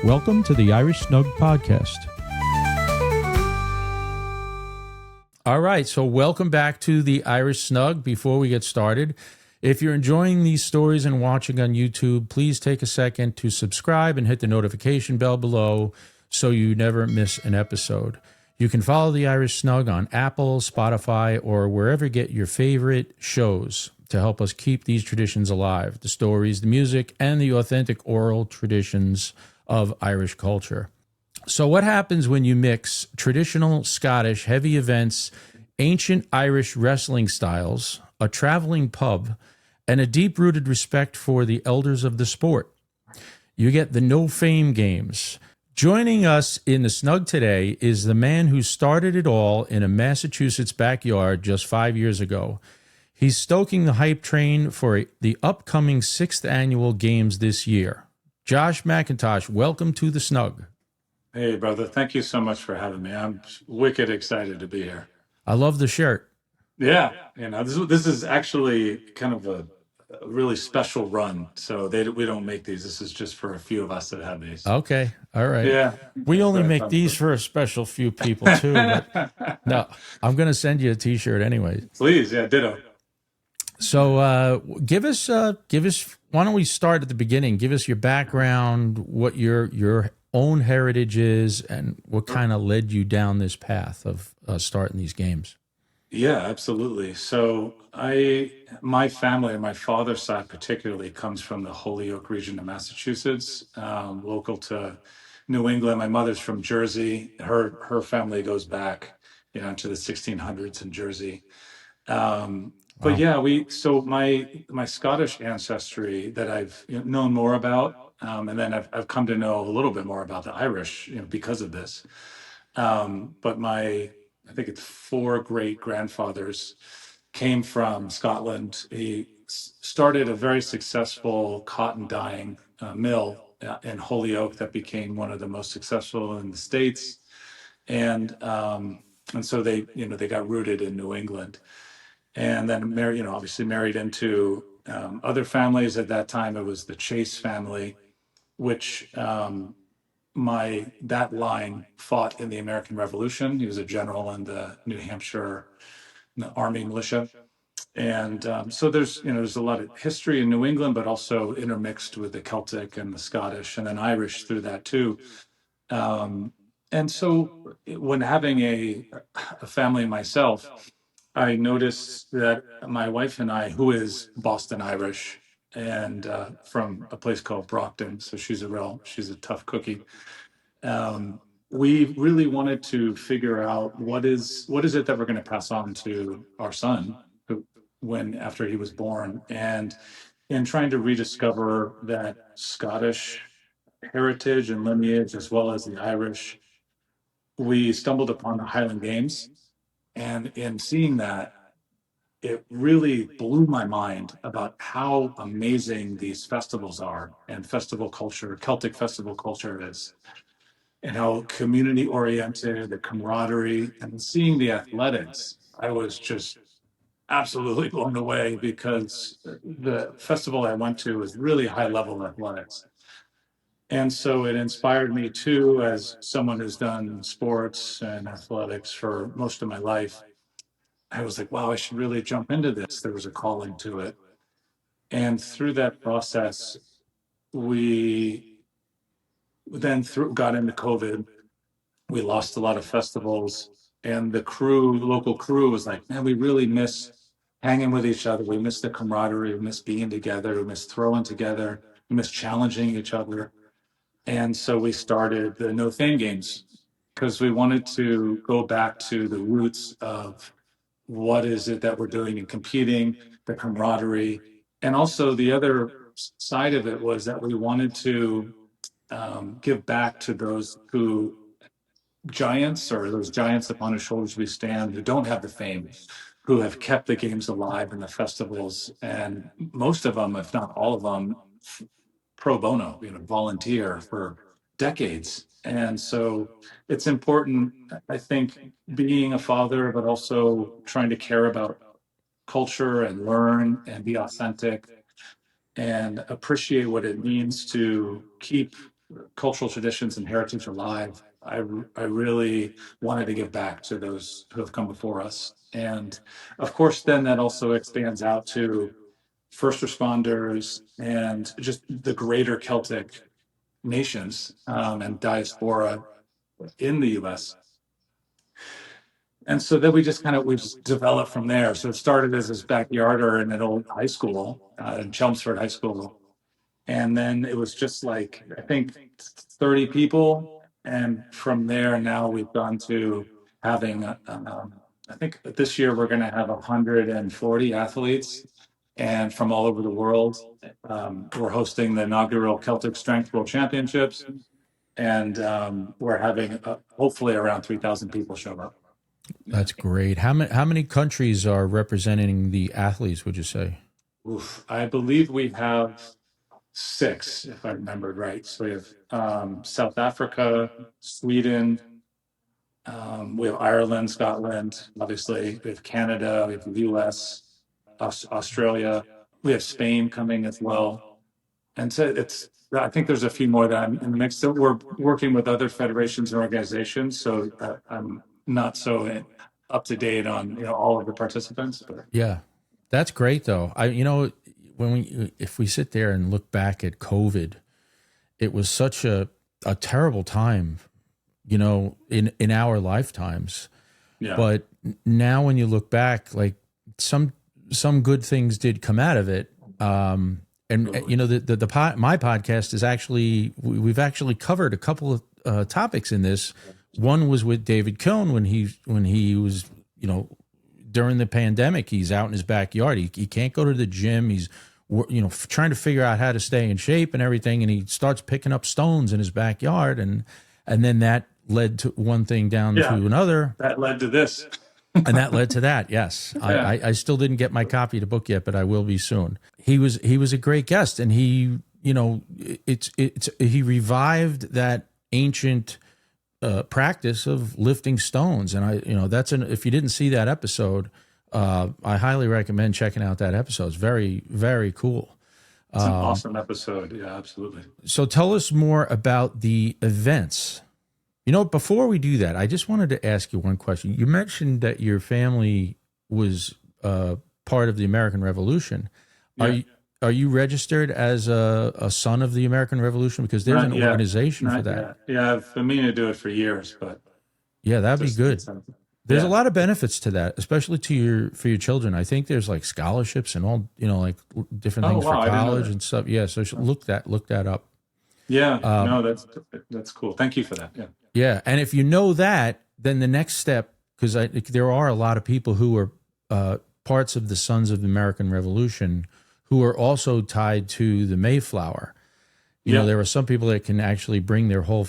Welcome to the Irish Snug Podcast. All right, so welcome back to the Irish Snug. Before we get started, if you're enjoying these stories and watching on YouTube, please take a second to subscribe and hit the notification bell below so you never miss an episode. You can follow the Irish Snug on Apple, Spotify, or wherever you get your favorite shows to help us keep these traditions alive, the stories, the music, and the authentic oral traditions of Irish culture. So what happens when you mix traditional Scottish heavy events, ancient Irish wrestling styles, a traveling pub, and a deep-rooted respect for the elders of the sport? You get the No Fame Games. Joining us in the Snug today is the man who started it all in a Massachusetts backyard just 5 years ago. He's stoking the hype train for the upcoming 6th annual games this year. Josh MacKintosh, welcome to the Snug. Hey, brother. Thank you so much for having me. I'm wicked excited to be here. I love the shirt. Yeah, this is actually kind of a really special run. So we don't make these. This is just for a few of us that have these. Okay, all right. Yeah. We only make these for a special few people too. But no, I'm going to send you a T-shirt anyway. Please, yeah, ditto. So give us. Why don't we start at the beginning? Give us your background, what your own heritage is, and what kind of led you down this path of starting these games. Yeah, absolutely. So my family, my father's side particularly, comes from the Holyoke region of Massachusetts, local to New England. My mother's from Jersey. Her family goes back, into the 1600s in Jersey. But yeah, my Scottish ancestry that I've known more about, and then I've come to know a little bit more about the Irish, because of this. But I think it's 4 great grandfathers came from Scotland. He started a very successful cotton dyeing mill in Holyoke that became one of the most successful in the States. And so they got rooted in New England. And then obviously married into other families. At that time, it was the Chase family, which that line fought in the American Revolution. He was a general in the New Hampshire Army militia. And so there's a lot of history in New England, but also intermixed with the Celtic and the Scottish and then Irish through that too. And so when having a family myself, I noticed that my wife and I, who is Boston Irish and from a place called Brockton, so she's a tough cookie. We really wanted to figure out what is it that we're going to pass on to our son, after he was born, and in trying to rediscover that Scottish heritage and lineage as well as the Irish. We stumbled upon the Highland Games, and in seeing that, it really blew my mind about how amazing these festivals are and festival culture, Celtic festival culture is, and how community oriented, the camaraderie, and seeing the athletics. I was just absolutely blown away because the festival I went to was really high level athletics. And so it inspired me too, as someone who's done sports and athletics for most of my life. I was like, wow, I should really jump into this. There was a calling to it. And through that process, we then got into COVID. We lost a lot of festivals. And the local crew was like, man, we really miss hanging with each other. We miss the camaraderie. We miss being together. We miss throwing together. We miss challenging each other. And so we started the No Fame Games because we wanted to go back to the roots of what is it that we're doing and competing, the camaraderie. And also the other side of it was that we wanted to give back to those giants upon whose shoulders we stand, who don't have the fame, who have kept the games alive in the festivals. And most of them, if not all of them, pro bono, volunteer for decades. And so it's important, I think, being a father, but also trying to care about culture and learn and be authentic and appreciate what it means to keep cultural traditions and heritage alive, I really wanted to give back to those who have come before us. And of course, then that also expands out to first responders and just the greater Celtic nations and diaspora in the US. And so then we just developed from there. So it started as this backyarder in an old high school, in Chelmsford High School. And then it was just like, I think 30 people. And from there, now we've gone to having, I think this year we're going to have 140 athletes and from all over the world. We're hosting the inaugural Celtic Strength World Championships. And we're having hopefully around 3,000 people show up. That's great. How many countries are representing the athletes, would you say? Oof, I believe we have 6, if I remembered right. So we have South Africa, Sweden, we have Ireland, Scotland, obviously. We have Canada, we have the US, Australia. We have Spain coming as well. And so I think there's a few more that I'm in the mix. So we're working with other federations and organizations. So I'm not so up to date on all of the participants. But Yeah, that's great though. If we sit there and look back at COVID, it was such a terrible time, in our lifetimes. yeah, But now when you look back, like some good things did come out of it. And my podcast is we've actually covered a couple of topics in this. One was with David Cohn when he was, during the pandemic, he's out in his backyard. He can't go to the gym. He's, trying to figure out how to stay in shape and everything. And he starts picking up stones in his backyard. And then that led to one thing down to another. That led to this. And that led to that. Yes. Yeah. I still didn't get my copy of the book yet, but I will be soon. He was a great guest, and he revived that ancient practice of lifting stones. And if you didn't see that episode, I highly recommend checking out that episode. It's very, very cool. It's an awesome episode. Yeah, absolutely. So tell us more about the events. Before we do that, I just wanted to ask you one question. You mentioned that your family was part of the American Revolution. Yeah. Are you registered as a son of the American Revolution? Because there's an organization for that. Yeah, I've been meaning to do it for years, but yeah, that'd be good. There's a lot of benefits to that, especially for your children. I think there's like scholarships and all, like different things for college and stuff. Yeah, so look that up. Yeah, no, that's cool. Thank you for that. Yeah. Yeah, and if you know that, then the next step, because there are a lot of people who are parts of the Sons of the American Revolution who are also tied to the Mayflower. There are some people that can actually bring their whole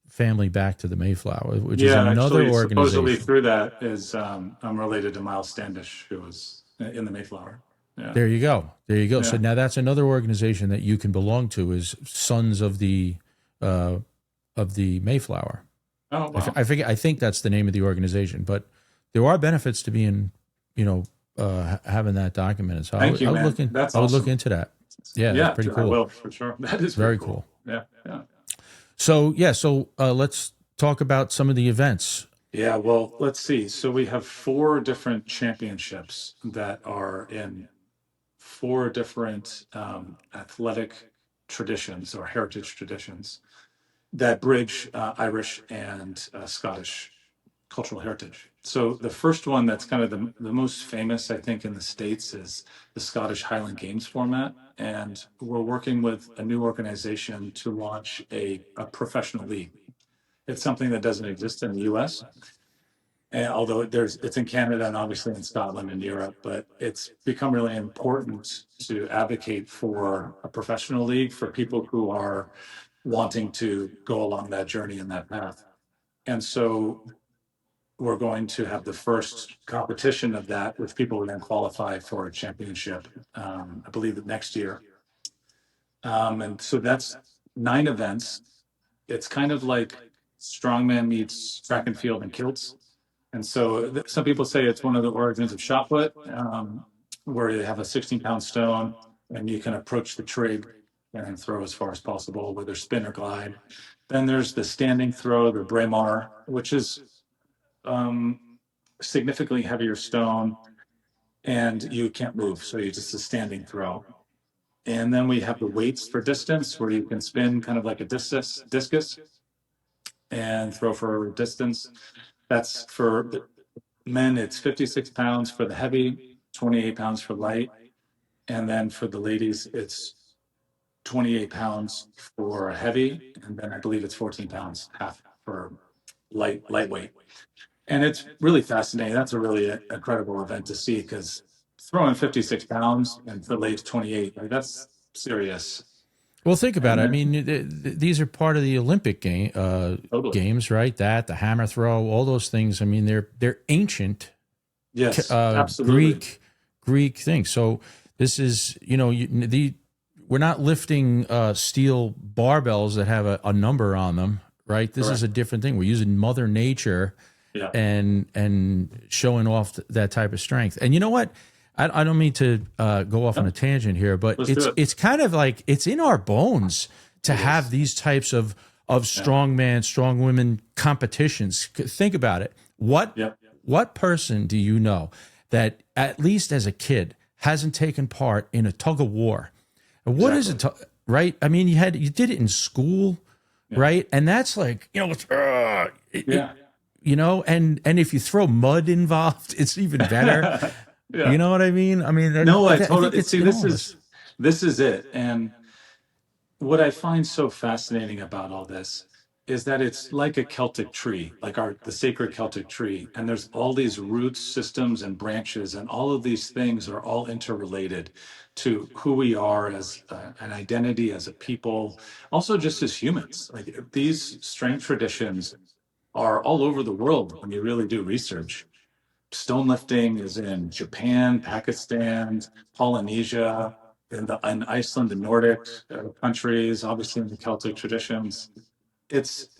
family back to the Mayflower, which is another organization. Supposedly through that is I'm related to Miles Standish, who was in the Mayflower. Yeah. There you go. Yeah. So now that's another organization that you can belong to, is Sons of the Mayflower. Oh, wow. I think that's the name of the organization, but there are benefits to being, having that documented. So Thank you, man. I would look into that. Yeah, that's pretty cool. I will, for sure. That is very cool. Yeah. So let's talk about some of the events. Yeah, well, let's see. So we have 4 different championships that are in 4 different athletic traditions or heritage traditions that bridge Irish and Scottish cultural heritage. So the first one that's kind of the most famous, I think, in the States is the Scottish Highland Games format. And we're working with a new organization to launch a professional league. It's something that doesn't exist in the US. And although it's in Canada and obviously in Scotland and Europe, but it's become really important to advocate for a professional league for people who are wanting to go along that journey and that path. And so we're going to have the first competition of that, which people will then qualify for a championship, I believe next year. And so that's 9 events. It's kind of like strongman meets track and field and kilts. And so some people say it's one of the origins of shot put, where you have a 16-pound stone and you can approach the trig and throw as far as possible, whether spin or glide. Then there's the standing throw, the Braemar, which is significantly heavier stone, and you can't move, so you just a standing throw. And then we have the weights for distance, where you can spin kind of like a discus and throw for distance. That's for the men, it's 56 pounds for the heavy, 28 pounds for light. And then for the ladies, it's 28 pounds for heavy. And then I believe it's 14 pounds half for lightweight. And it's really fascinating. That's a really incredible event to see, because throwing 56 pounds and for ladies 28, like, that's serious. Well, think about it. I mean, these are part of the Olympic Totally. games, right? That, the hammer throw, all those things. I mean, they're ancient, Yes, absolutely. Greek things. So this is, we're not lifting steel barbells that have a number on them, right? This is a different thing. We're using Mother Nature, and showing off that type of strength. And you know what? I don't mean to go off on a tangent here, but it's kind of like it's in our bones to have these types of strong man, strong women competitions. Think about it. What person do you know that, at least as a kid, hasn't taken part in a tug of war? And what is it, right? I mean, you did it in school, right? And that's like, and if you throw mud involved, it's even better. You know what I mean? I mean, I totally see. This is it. And what I find so fascinating about all this is that it's like a Celtic tree, like the sacred Celtic tree. And there's all these roots, systems, and branches, and all of these things are all interrelated to who we are as an identity, as a people, also just as humans. Like, these strength traditions are all over the world when you really do research. Stone lifting is in Japan, Pakistan, Polynesia, in Iceland, the Nordic countries, obviously in the Celtic traditions.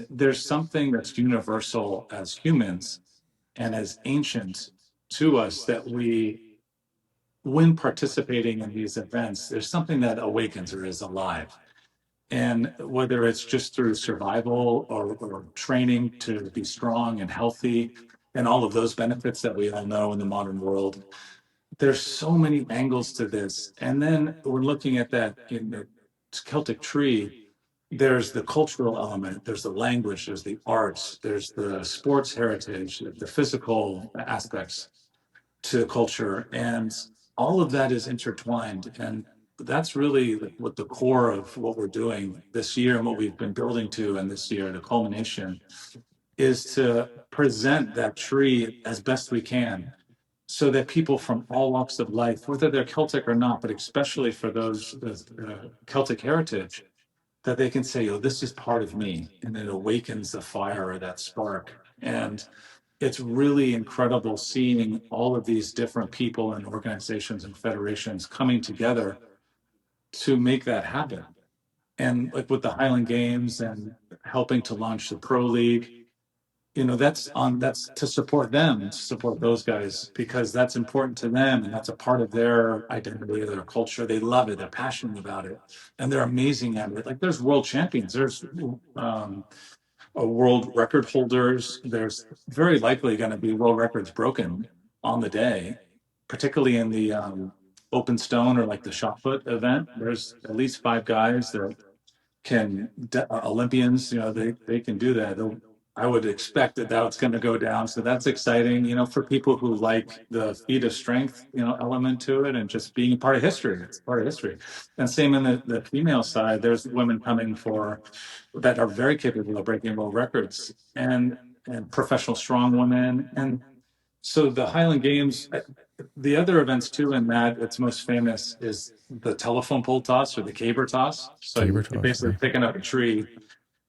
There's something that's universal as humans and as ancient to us, that when participating in these events, there's something that awakens or is alive. And whether it's just through survival or training to be strong and healthy, and all of those benefits that we all know in the modern world, there's so many angles to this. And then we're looking at that in the Celtic tree. There's the cultural element, there's the language, there's the arts, there's the sports heritage, the physical aspects to the culture. And all of that is intertwined. And that's really what the core of what we're doing this year, and what we've been building to, and this year, the culmination, is to present that tree as best we can, so that people from all walks of life, whether they're Celtic or not, but especially for those Celtic heritage, that they can say, oh, this is part of me, and it awakens the fire or that spark. And it's really incredible seeing all of these different people and organizations and federations coming together to make that happen. And like with the Highland Games and helping to launch the Pro League, that's to support them, to support those guys, because that's important to them, and that's a part of their identity, their culture. They love it, they're passionate about it, and they're amazing at it. Like, there's world champions, there's world record holders, there's very likely going to be world records broken on the day, particularly in the open stone or like the shot put event. There's at least 5 guys that can Olympians, they can do that. I would expect that that's going to go down. So that's exciting, for people who like the feat of strength, element to it, and just being part of history. It's part of history. And same in the female side, there's women coming that are very capable of breaking world records, and professional strong women. And so the Highland Games, the other events too, in that it's most famous, is the telephone pole toss or the caber toss. So you're basically picking up a tree,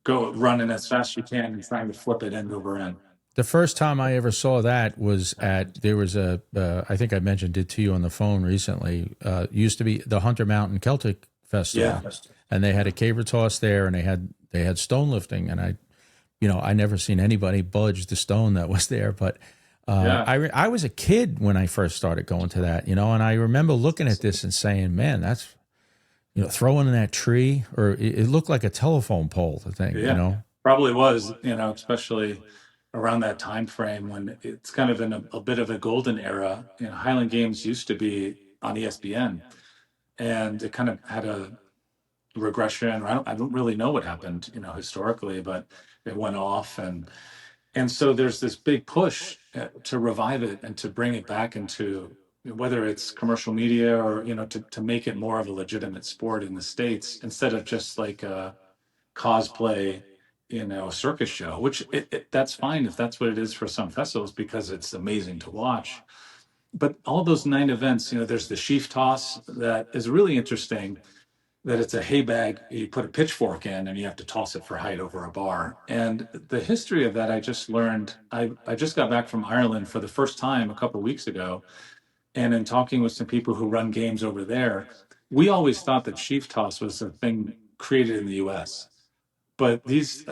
go running as fast as you can and trying to flip it end over end. The first time I ever saw that was there was I think I mentioned it to you on the phone recently, used to be the Hunter Mountain Celtic Festival. Yeah. And they had a caber toss there, and they had stone lifting, and I never seen anybody budge the stone that was there, but I was a kid when I first started going to that, and I remember looking at this and saying, man, that's, throwing in that tree, or it looked like a telephone pole, the thing, Yeah, probably was, especially around that time frame when it's kind of in a bit of a golden era. Highland Games used to be on ESPN, and it kind of had a regression. Or I don't really know what happened, historically, but it went off, and so there's this big push to revive it and to bring it back into, whether it's commercial media or to make it more of a legitimate sport in the States, instead of just like a cosplay, circus show, which that's fine if that's what it is for some festivals, because it's amazing to watch. But all those 9 events, there's the sheaf toss that is really interesting, that it's a hay bag you put a pitchfork in and you have to toss it for height over a bar. And the history of that, I just learned. I just got back from Ireland for the first time a couple of weeks ago, and in talking with some people who run games over there, we always thought that sheaf toss was a thing created in the US. But these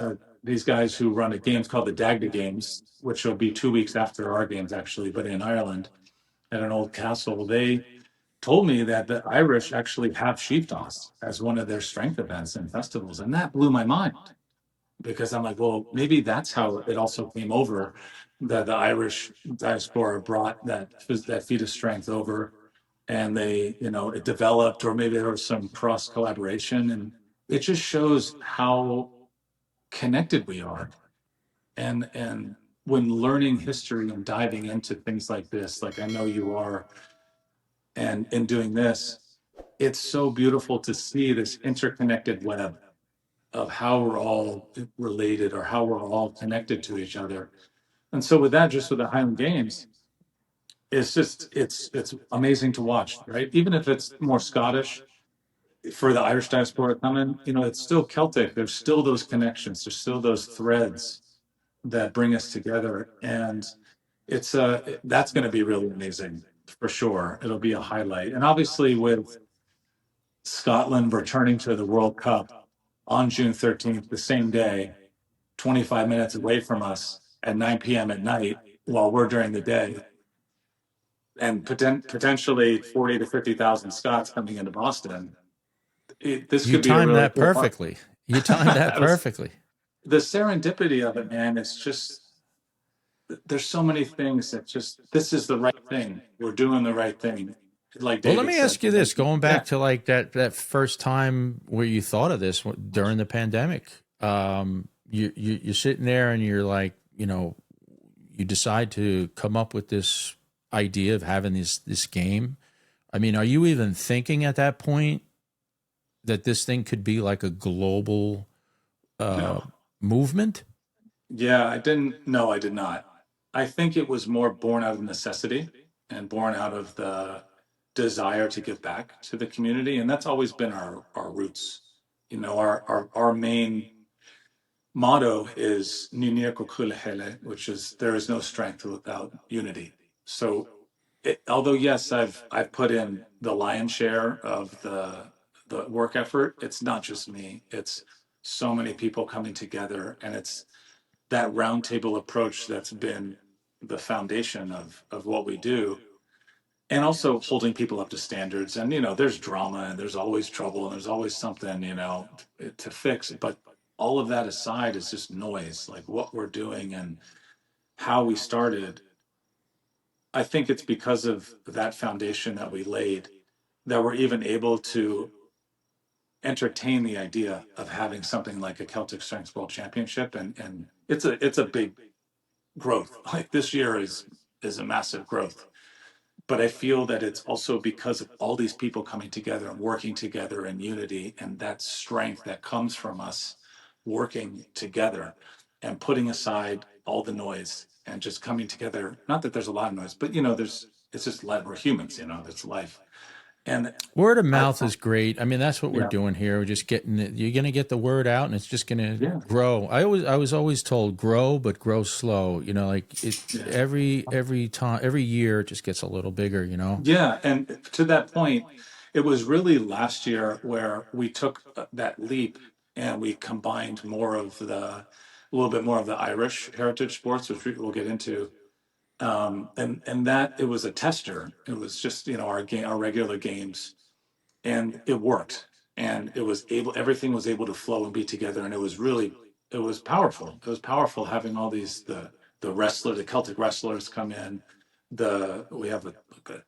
guys who run a games called the Dagda Games, which will be 2 weeks after our games actually, but in Ireland at an old castle, they told me that the Irish actually have sheaf toss as one of their strength events and festivals, and that blew my mind, because I'm like, well, maybe that's how it also came over. That the Irish diaspora brought that feat of strength over, and they, it developed, or maybe there was some cross collaboration, and it just shows how connected we are. And when learning history and diving into things like this, like I know you are, and in doing this, it's so beautiful to see this interconnected web of how we're all related, or how we're all connected to each other. And so with that, just with the Highland Games, it's amazing to watch, right? Even if it's more Scottish for the Irish diaspora coming, it's still Celtic. There's still those connections. There's still those threads that bring us together. And it's that's going to be really amazing for sure. It'll be a highlight. And obviously with Scotland returning to the World Cup on June 13th, the same day, 25 minutes away from us at 9 p.m. at night, while we're during the day, and potentially 40 to 50,000 Scots coming into Boston. This You could be a timed really that cool one. perfectly. You timed that perfectly. The serendipity of it, man, it's just, there's so many things that just, this is the right thing. We're doing the right thing. Like Well, let David me said. ask you this: going Yeah. back to like that first time where you thought of this during the pandemic, you're sitting there and you're like, you decide to come up with this idea of having this game. I mean, are you even thinking at that point that this thing could be like a global No. movement? Yeah, I didn't. No, I did not. I think it was more born out of necessity and born out of the desire to give back to the community. And that's always been our roots. Our main motto is Ninir Kukulehele, which is there is no strength without unity. So although yes, I've put in the lion's share of the work effort, it's not just me. It's so many people coming together, and it's that roundtable approach that's been the foundation of what we do, and also holding people up to standards. And there's drama, and there's always trouble, and there's always something to fix. But all of that aside is just noise. Like what we're doing and how we started, I think it's because of that foundation that we laid that we're even able to entertain the idea of having something like a Celtic Strength World Championship, and it's a big growth. Like this year is a massive growth. But I feel that it's also because of all these people coming together and working together in unity, and that strength that comes from us working together and putting aside all the noise and just coming together. Not that there's a lot of noise, but it's just life. We're humans, that's life. And Word of I, mouth is great. I mean, that's what we're yeah, doing here. We're just getting it. You're going to get the word out, and it's just going to yeah, grow. I was always told grow, but grow slow. Like yeah. every time, every year, it just gets a little bigger. Yeah, and to that point, it was really last year where we took that leap and we combined a little bit more of the Irish heritage sports, which we'll get into. And that it was a tester. It was just our regular games, and it worked. and everything was able to flow and be together, and it was powerful. It was powerful having all these the Celtic wrestlers come in. We have a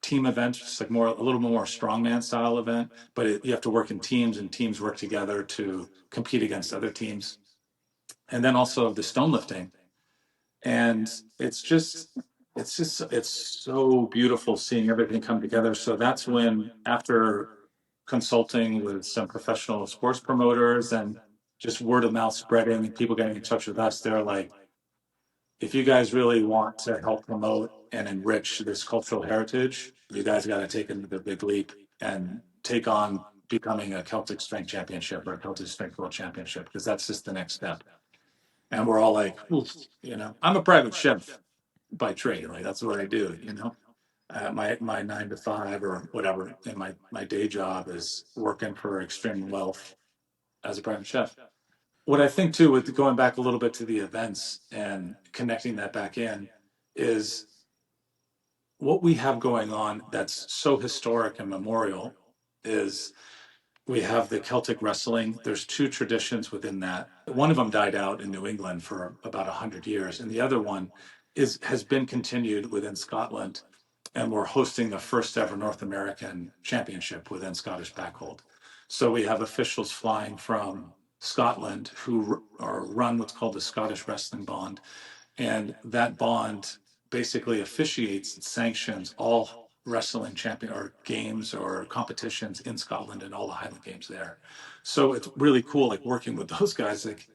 team event, just like a little more strongman style event, but you have to work in teams, and teams work together to compete against other teams. And then also the stone lifting, and it's so beautiful seeing everything come together. So that's when, after consulting with some professional sports promoters and just word of mouth spreading and people getting in touch with us, they're like, if you guys really want to help promote and enrich this cultural heritage, you guys got to take the big leap and take on becoming a Celtic Strength Championship or a Celtic Strength World Championship, because that's just the next step. And we're all like, I'm a private chef by trade. Like, that's what I do, my 9 to 5 or whatever. And my day job is working for Extreme Wealth as a private chef. What I think too, with going back a little bit to the events and connecting that back in, is what we have going on that's so historic and memorial is we have the Celtic wrestling. There's two traditions within that. One of them died out in New England for about 100 years, and the other one has been continued within Scotland, and we're hosting the first ever North American championship within Scottish backhold. So we have officials flying from Scotland who run what's called the Scottish Wrestling Bond, and that bond basically officiates and sanctions all wrestling champion or games or competitions in Scotland and all the Highland Games there. So it's really cool, like working with those guys. Like,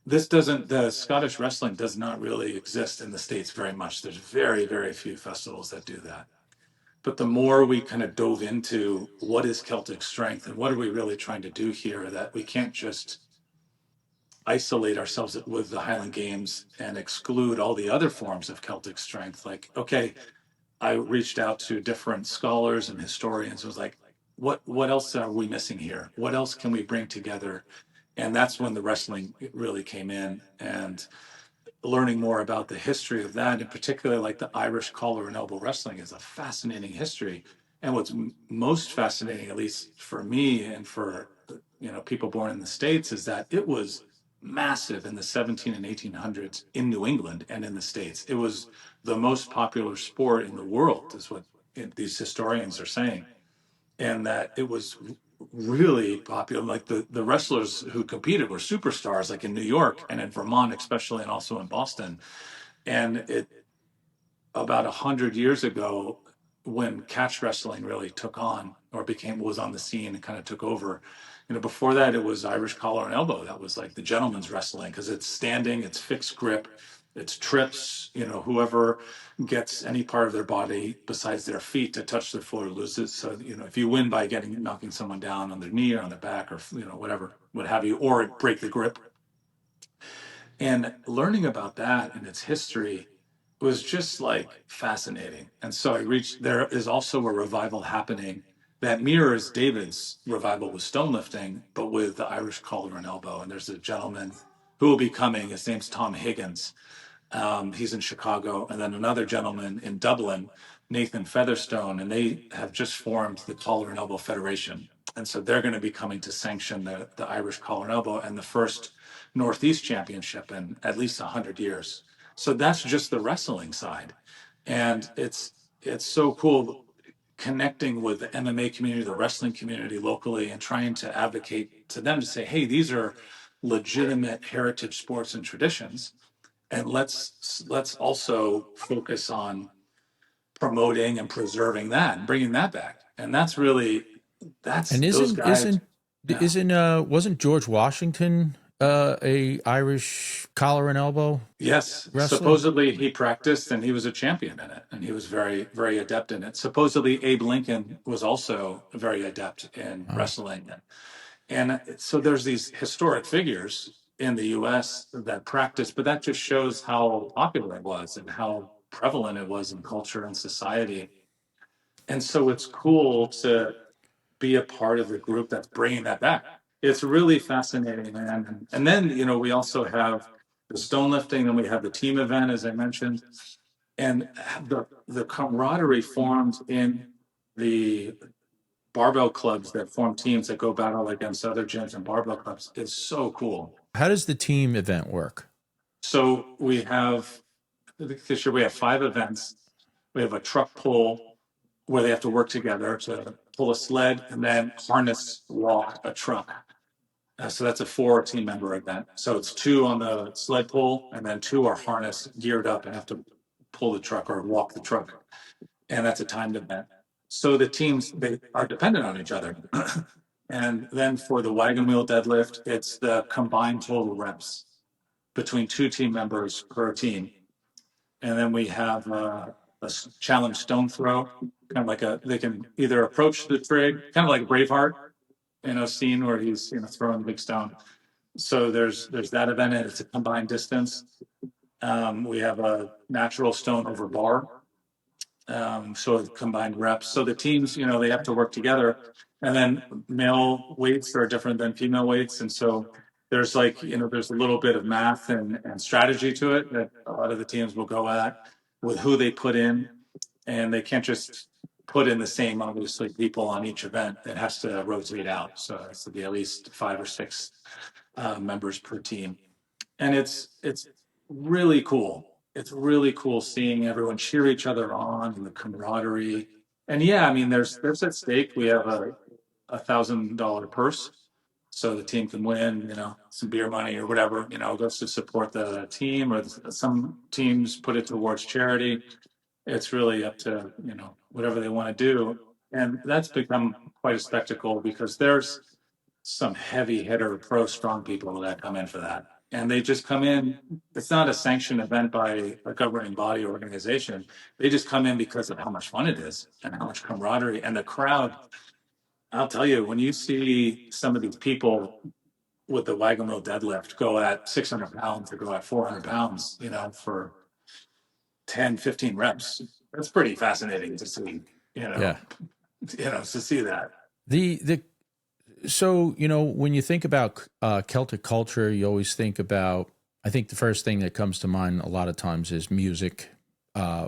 the Scottish wrestling does not really exist in the States very much. There's very, very few festivals that do that. But the more we kind of dove into what is Celtic strength and what are we really trying to do here, that we can't just isolate ourselves with the Highland Games and exclude all the other forms of Celtic strength. Like, okay, I reached out to different scholars and historians. It was like, what else are we missing here? What else can we bring together? And that's when the wrestling really came in, and learning more about the history of that, in particular, like the Irish collar and elbow wrestling, is a fascinating history. And what's most fascinating, at least for me and for people born in the States, is that it was massive in the 17 and 1800s in New England and in the States. It was the most popular sport in the world, is what these historians are saying. And that it was really popular. Like the wrestlers who competed were superstars, like in New York and in Vermont, especially, and also in Boston. And it about 100 years ago, when catch wrestling really took on or was on the scene and kind of took over. Before that, it was Irish collar and elbow. That was like the gentleman's wrestling, because it's standing, it's fixed grip, it's trips. Whoever gets any part of their body besides their feet to touch the floor loses. So, if you win by knocking someone down on their knee or on their back or, whatever, what have you, or break the grip. And learning about that and its history was just like fascinating. And so there is also a revival happening that mirrors David's revival with stone lifting, but with the Irish collar and elbow. And there's a gentleman who will be coming. His name's Tom Higgins. He's in Chicago. And then another gentleman in Dublin, Nathan Featherstone, and they have just formed the Collar and Elbow Federation. And so they're going to be coming to sanction the Irish collar and elbow, and the first Northeast Championship in at least 100 years. So that's just the wrestling side. And it's so cool connecting with the MMA community, the wrestling community locally, and trying to advocate to them to say, hey, these are legitimate heritage sports and traditions. And let's also focus on promoting and preserving that and bringing that back. And And those guys. wasn't George Washington a Irish collar and elbow Yes, wrestler? supposedly he practiced and he was a champion in it, and he was very, very adept in it. Supposedly Abe Lincoln was also very adept in wrestling. And so there's these historic figures in the US that practice, but that just shows how popular it was and how prevalent it was in culture and society. And so it's cool to be a part of the group that's bringing that back. It's really fascinating, man. And then, we also have the stone lifting, and we have the team event, as I mentioned, and the camaraderie formed in the barbell clubs that form teams that go battle against other gyms and barbell clubs is so cool. How does the team event work? So we have, this year we have 5 events. We have a truck pull where they have to work together to pull a sled and then harness walk a truck. So that's a 4 team member event. So it's 2 on the sled pull and then 2 are harnessed, geared up and have to pull the truck or walk the truck. And that's a timed event. So the teams, they are dependent on each other. And then for the wagon wheel deadlift, it's the combined total reps between 2 team members per team. And then we have a challenge stone throw, kind of like they can either approach the trig, kind of like Braveheart, scene where he's throwing the big stone. So there's that event, and it's a combined distance. We have a natural stone over bar, so combined reps. So the teams, they have to work together, and then male weights are different than female weights, and so there's there's a little bit of math and strategy to it that a lot of the teams will go at with who they put in, and they can't just put in the same, obviously, people on each event. It has to rotate out. So it has to be at least 5 or 6 members per team. And it's really cool. It's really cool seeing everyone cheer each other on and the camaraderie. And yeah, I mean, there's at stake. We have a $1,000 purse. So the team can win, some beer money or whatever, goes to support the team, or some teams put it towards charity. It's really up to, whatever they want to do. And that's become quite a spectacle because there's some heavy hitter pro strong people that come in for that. And they just come in. It's not a sanctioned event by a governing body or organization. They just come in because of how much fun it is and how much camaraderie. And the crowd, I'll tell you, when you see some of these people with the wagon wheel deadlift go at 600 pounds or go at 400 pounds, for 10, 15 reps, that's pretty fascinating to see, Yeah. to see that. So, when you think about Celtic culture, you always think about, I think the first thing that comes to mind a lot of times is music,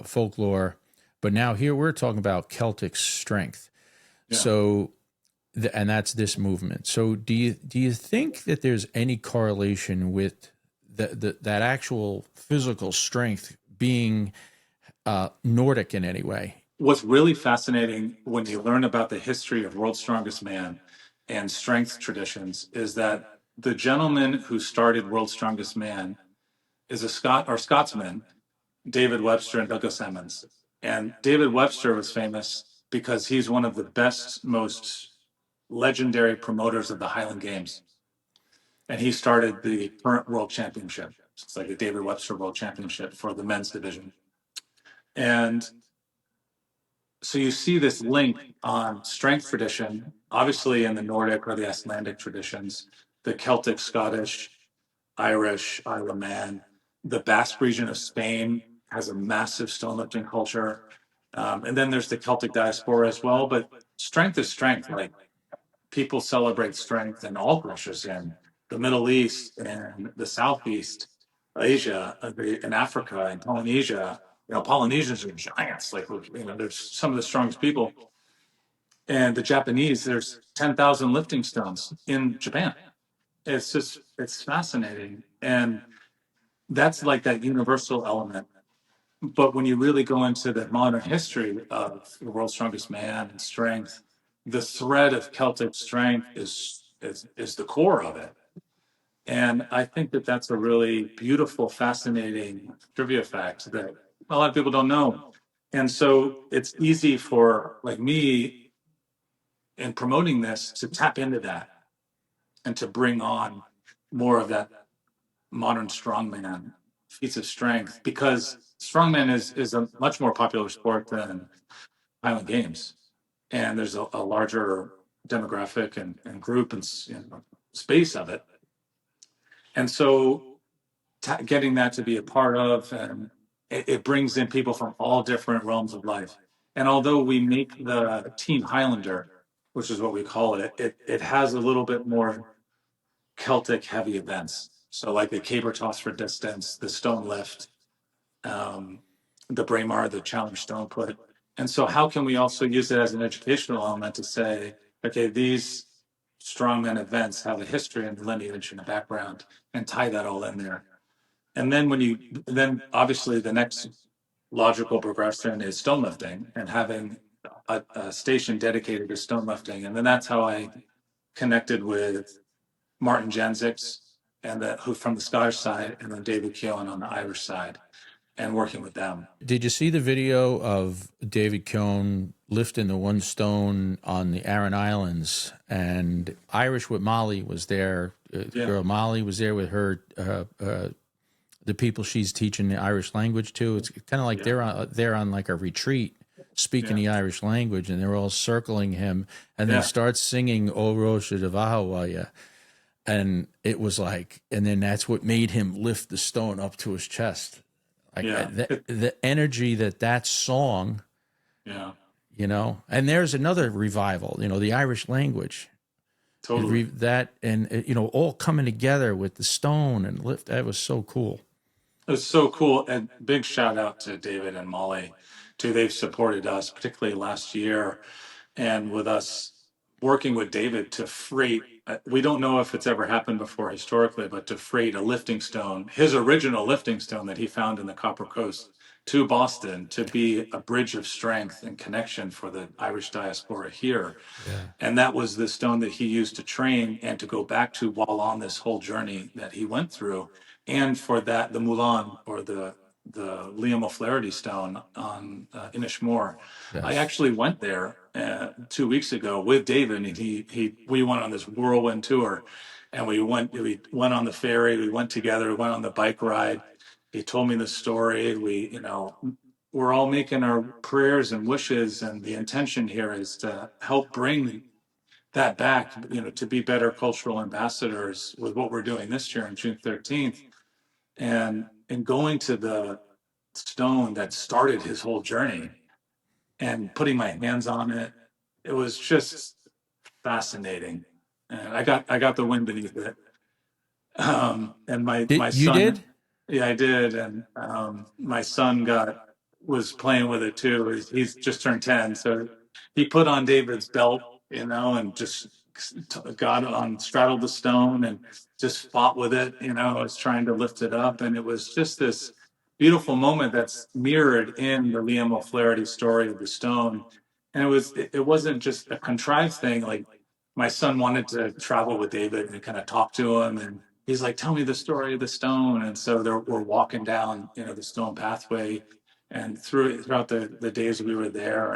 folklore. But now here we're talking about Celtic strength. Yeah. So, and that's this movement. So do you think that there's any correlation with that actual physical strength being Nordic in any way? What's really fascinating when you learn about the history of World's Strongest Man and strength traditions is that the gentleman who started World's Strongest Man is a Scotsman, David Webster and Douglas Emmons. And David Webster was famous because he's one of the best, most legendary promoters of the Highland Games. And he started the current World Championship. It's like the David Webster World Championship for the men's division. And so you see this link on strength tradition, obviously in the Nordic or the Icelandic traditions, the Celtic, Scottish, Irish, Isle of Man. The Basque region of Spain has a massive stone lifting culture. And then there's the Celtic diaspora as well. But strength is strength. Like, people celebrate strength in all cultures, in the Middle East and the Southeast, Asia, in Africa and Polynesia. Polynesians are giants. Like, there's some of the strongest people. And the Japanese, there's 10,000 lifting stones in Japan. It's fascinating. And that's like that universal element. But when you really go into the modern history of the World's Strongest Man and strength, the thread of Celtic strength is the core of it. And I think that that's a really beautiful, fascinating trivia fact that a lot of people don't know. And so it's easy for, like me, in promoting this, to tap into that and to bring on more of that modern strongman feats of strength, because strongman is a much more popular sport than Highland Games. And there's a larger demographic and group and space of it. And so getting that to be a part of, and it brings in people from all different realms of life. And although we make the Team Highlander, which is what we call it, it has a little bit more Celtic heavy events. So like the caber toss for distance, the stone lift, the Braemar, the challenge stone put. And so how can we also use it as an educational element to say, okay, these strongman events have a history and lineage and a background, and tie that all in there. And then then obviously the next logical progression is stone lifting and having a station dedicated to stone lifting. And then that's how I connected with Martin Jensix who from the Scottish side, and then David Keown on the Irish side, and working with them. Did you see the video of David Keown lifting the one stone on the Aran Islands? And Irish with Molly was there. The girl Molly was there with her, the people she's teaching the Irish language to. It's kind of like they're on like a retreat speaking the Irish language, and they're all circling him, and then start singing O Rosh Davahawaya. And it was like, and then that's what made him lift the stone up to his chest. Like the energy that song, you know, and there's another revival, you know, the Irish language. Totally. You know, all coming together with the stone and lift. That was so cool. It was so cool. And big shout out to David and Molly too. They've supported us, particularly last year, and with us working with David to freight, we don't know if it's ever happened before historically, but to freight a lifting stone, his original lifting stone that he found in the Copper Coast, to Boston to be a bridge of strength and connection for the Irish diaspora here. And that was the stone that he used to train and to go back to while on this whole journey that he went through. And for that, the Mulan, or the Liam O'Flaherty stone on Inishmore. Yes. I actually went there 2 weeks ago with David, and we went on this whirlwind tour, and we went on the ferry, we went together, we went on the bike ride. He told me the story. We're all making our prayers and wishes, and the intention here is to help bring that back, you know, to be better cultural ambassadors with what we're doing this year on June 13th. And going to the stone that started his whole journey and putting my hands on it, it was just fascinating. And I got the wind beneath it. And my son, you did? Yeah, I did. And my son was playing with it too. He's just turned 10, so he put on David's belt, you know, and just straddled the stone and just fought with it, you know. I was trying to lift it up, and it was just this beautiful moment that's mirrored in the Liam O'Flaherty story of the stone. And it wasn't just a contrived thing. Like, my son wanted to travel with David and kind of talk to him, and he's like, tell me the story of the stone. And so we're walking down, you know, the stone pathway, and throughout the days we were there.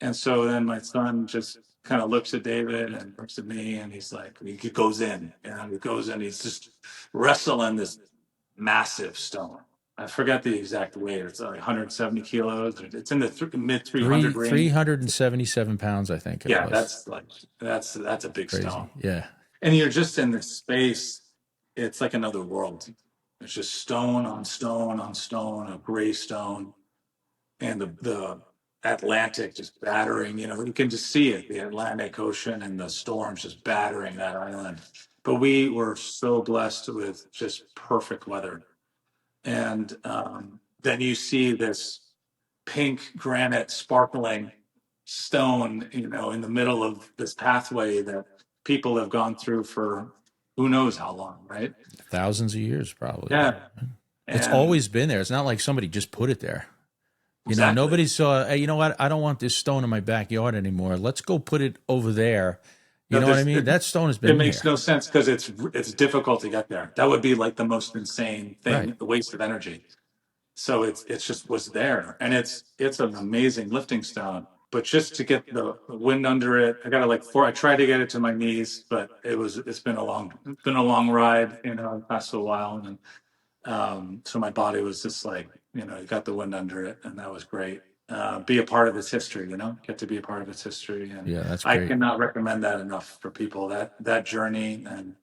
And so then my son just kind of looks at David and looks at me, and he's like, he goes in, and he goes in, he's just wrestling this massive stone. I forgot the exact weight. It's like 170 kilos. It's in the mid 300 range. 377 pounds, I think. Yeah, was. that's a big Crazy. stone. Yeah. And you're just in this space. It's like another world. It's just stone on stone on stone, a gray stone, and the Atlantic just battering. You know, you can just see it, the Atlantic Ocean and the storms just battering that island. But we were so blessed with just perfect weather. And then you see this pink granite sparkling stone, you know, in the middle of this pathway that people have gone through for who knows how long, right? Thousands of years, probably. Yeah. It's always been there. It's not like somebody just put it there. You Exactly. know, nobody saw, hey, you know what? I don't want this stone in my backyard anymore. Let's go put it over there. You know what I mean? That stone has been It makes no sense because it's difficult to get there. That would be like the most insane thing, Right. the waste of energy. So it's just was there, and it's an amazing lifting stone. But just to get the wind under it, I tried to get it to my knees, but it's been a long ride, you know. It passed a while, and so my body was just like, you know, you got the wind under it, and that was great. Be a part of its history, you know, get to be a part of its history. And yeah, that's great. I cannot recommend that enough for people, that journey. And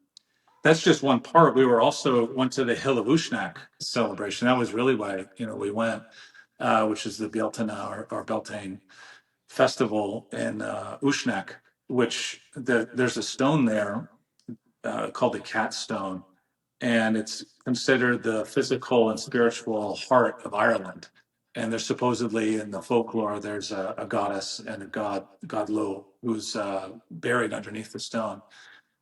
that's just one part. We went to the Hill of Ushnak celebration. That was really why, you know, we went, which is the Beltane or Beltane festival in Ushnak, which there's a stone there called the Cat Stone, and it's considered the physical and spiritual heart of Ireland. And there's supposedly in the folklore, there's a goddess and a god Lo, who's buried underneath the stone.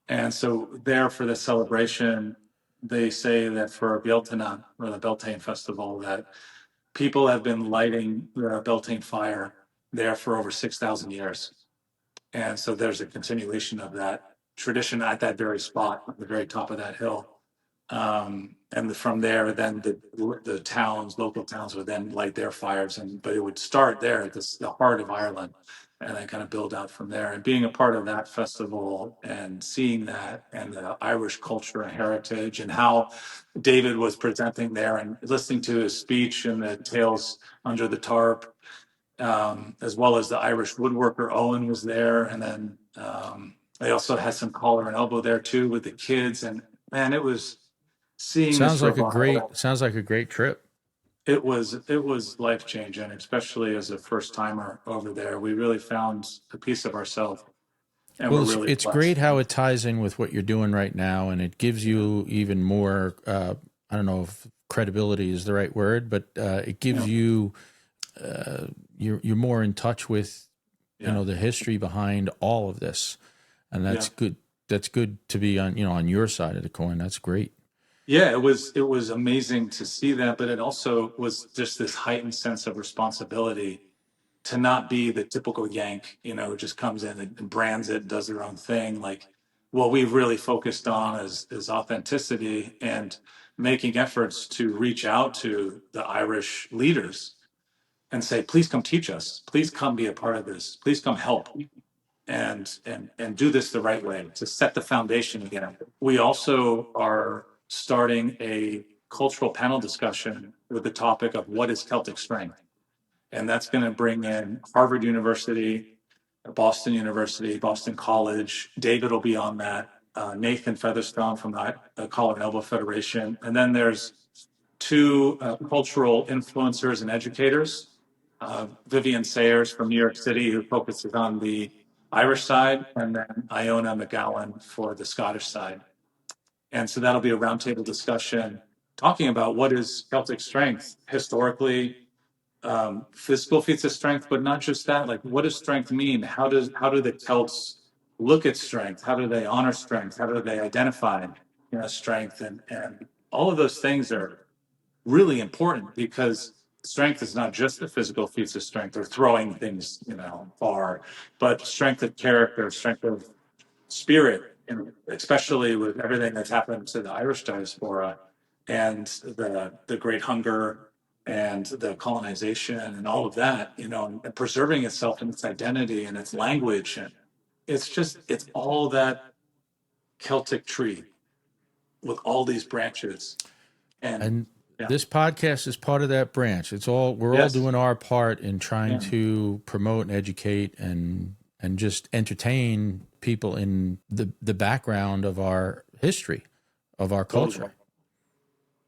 And so there for the celebration, they say that for Beltane, or the Beltane festival, that people have been lighting the Beltane fire there for over 6,000 years. And so there's a continuation of that tradition at that very spot, at the very top of that hill. And from there, then the towns, local towns, would then light their fires, but it would start there at the heart of Ireland, and then kind of build out from there. And being a part of that festival and seeing that and the Irish culture and heritage and how David was presenting there and listening to his speech and the tales under the tarp, as well as the Irish woodworker Owen was there, and then they also had some collar and elbow there too with the kids, and man, it was seeing this revival. Sounds like a great trip. It was life changing, especially as a first timer over there. We really found a piece of ourselves, and Well, we're really it's blessed. great how it ties in with what you're doing right now, and it gives you even more. I don't know if credibility is the right word, but it gives you. You're more in touch with, the history behind all of this, and that's good. That's good to be on your side of the coin. That's great. Yeah, it was amazing to see that, but it also was just this heightened sense of responsibility to not be the typical Yank, who just comes in and brands it, does their own thing. Like, what we've really focused on is authenticity and making efforts to reach out to the Irish leaders and say, please come teach us, please come be a part of this, please come help, and do this the right way to set the foundation again. We also are starting a cultural panel discussion with the topic of what is Celtic strength. And that's going to bring in Harvard University, Boston University, Boston College. David will be on that. Nathan Featherstone from the Collar and Elbow Federation. And then there's two cultural influencers and educators. Vivian Sayers from New York City, who focuses on the Irish side, and then Iona McGowan for the Scottish side. And so that'll be a roundtable discussion talking about what is Celtic strength historically, physical feats of strength, but not just that. Like, what does strength mean? How do the Celts look at strength? How do they honor strength? How do they identify strength? And all of those things are really important, because strength is not just the physical feats of strength or throwing things far, but strength of character, strength of spirit, and especially with everything that's happened to the Irish diaspora and the Great Hunger and the colonization and all of that, and preserving itself in its identity and its language. And it's all that Celtic tree with all these branches. And this podcast is part of that branch. We're all doing our part in trying to promote and educate and just entertain people in the background of our history, of our culture.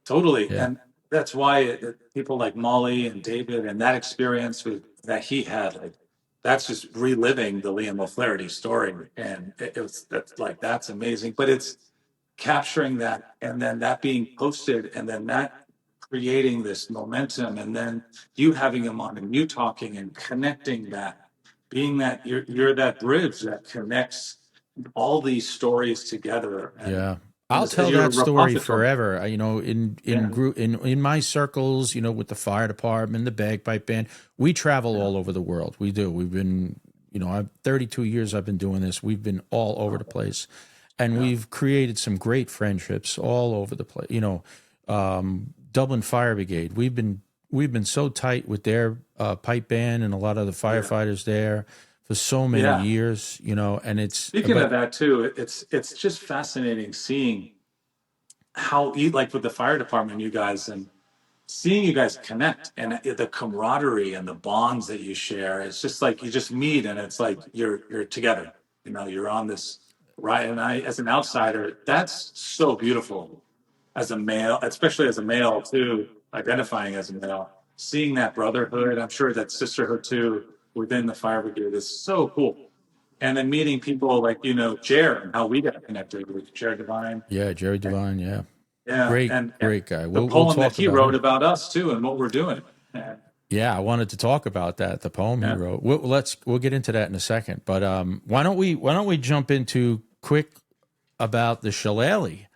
Totally. Yeah. And that's why people like Molly and David and that experience that he had, like, that's just reliving the Liam O'Flaherty story. And that's amazing. But it's capturing that, and then that being posted, and then that creating this momentum, and then you having him on and you talking and connecting that, being that you're that bridge that connects all these stories together. And I'll tell that story forever. In my circles, with the fire department, the bagpipe band, we travel all over the world. We do. We've been, I've 32 years I've been doing this. We've been all over the place, and we've created some great friendships all over the place. Dublin Fire Brigade. We've been so tight with their pipe band and a lot of the firefighters there for so many years, and it's speaking of that too. It's just fascinating seeing how, like with the fire department, you guys, and seeing you guys connect, and the camaraderie and the bonds that you share. It's just like you just meet, and it's like you're together. You're on this ride, and as an outsider, that's so beautiful. As a male, especially as a male too, identifying as a male, seeing that brotherhood, I'm sure that sisterhood too within the fire brigade is so cool. And then meeting people like, Jer, and how we got connected with Jer Devine. Yeah, Jerry Devine, yeah. Yeah. Great guy. The poem that he wrote about us too and what we're doing. Yeah, I wanted to talk about that. The poem he Yeah. wrote. We'll get into that in a second. But why don't we jump into quick about the shillelagh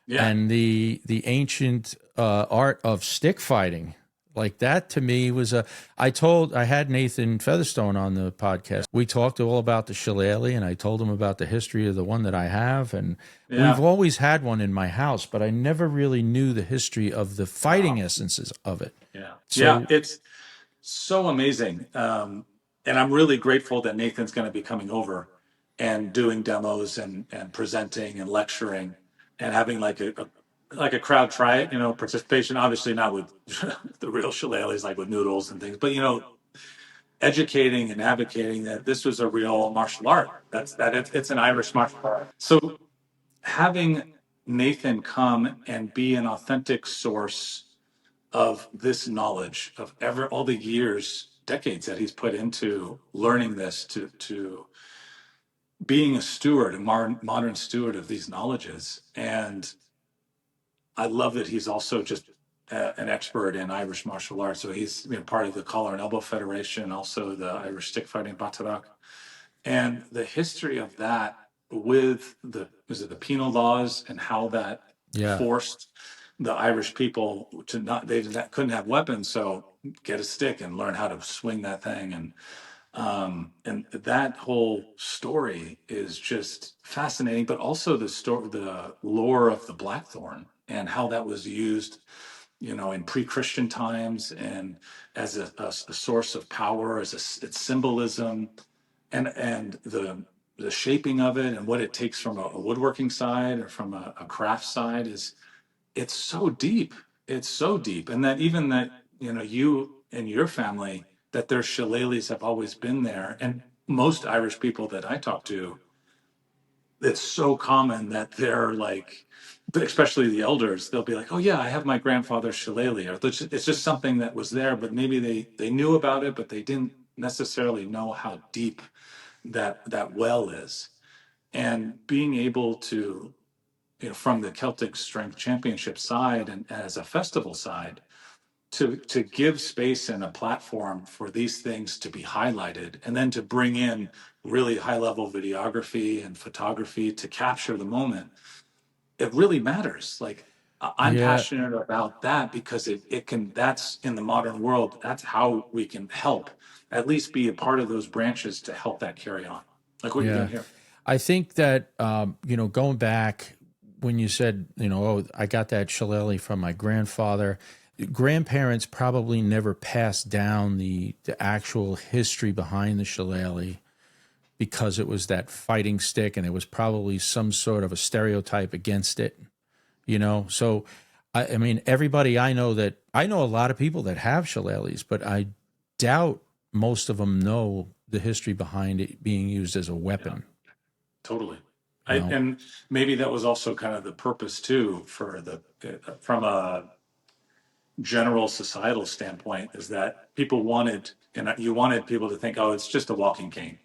Yeah. and the ancient art of stick fighting. Like that to me was I had Nathan Featherstone on the podcast. We talked all about the shillelagh, and I told him about the history of the one that I have, and we've Yeah. always had one in my house, but I never really knew the history of the fighting essences of it. Yeah. Yeah. So It's so amazing. And I'm really grateful that Nathan's going to be coming over and doing demos and presenting and lecturing and having like a crowd try it, participation, obviously not with the real shillelaghs, like with noodles and things, but, educating and advocating that this was a real martial art. It's an Irish martial art. So having Nathan come and be an authentic source of this knowledge of all the years, decades that he's put into learning this, to being a steward, a modern steward of these knowledges. And I love that he's also just an expert in Irish martial arts. So he's part of the Collar and Elbow Federation, also the Irish Stick Fighting Batarak, and the history of that with the penal laws and how that yeah, forced the Irish people to couldn't have weapons, so get a stick and learn how to swing that thing, and that whole story is just fascinating. But also the lore of the blackthorn and how that was used, in pre-Christian times and as a source of power, its symbolism, and the shaping of it and what it takes from a woodworking side or from a craft side it's so deep. It's so deep. And that even that, you and your family, that their shillelaghs have always been there. And most Irish people that I talk to, it's so common that they're like, especially the elders, they'll be like, oh yeah, I have my grandfather's shillelagh. Or it's just something that was there, but maybe they knew about it, but they didn't necessarily know how deep that well is. And being able to, from the Celtic Strength Championship side and as a festival side, to give space and a platform for these things to be highlighted, and then to bring in really high level videography and photography to capture the moment, it really matters. Like I'm yeah, passionate about that because that's in the modern world, that's how we can help, at least be a part of those branches to help that carry on, like what you're doing yeah. here. I think that going back when you said, oh, I got that shillelagh from my grandfather. Grandparents probably never passed down the actual history behind the shillelagh because it was that fighting stick, and there was probably some sort of a stereotype against it. So I mean, everybody I know a lot of people that have shillelaghs, but I doubt most of them know the history behind it being used as a Yeah, weapon. totally. You know, And maybe that was also kind of the purpose too, from a general societal standpoint, is that you wanted people to think, oh, it's just a walking cane.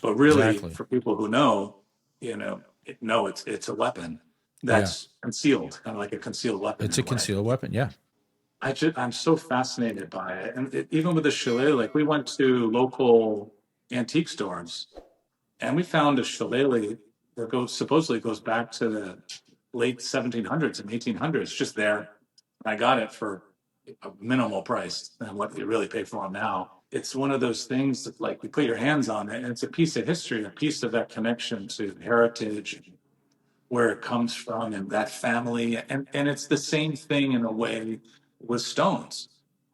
But really, exactly. for people who know, no, it's a weapon Yeah, that's concealed, kind of like a concealed weapon it's in a a way. concealed weapon. Yeah, I'm so fascinated by it, and even with the shillelagh, like we went to local antique stores and we found a shillelagh that supposedly goes back to the late 1700s and 1800s, just there. I got it for a minimal price than what you really pay for them now. It's one of those things that, like, you put your hands on it, and it's a piece of history, a piece of that connection to heritage, where it comes from, and that family. And it's the same thing in a way with stones,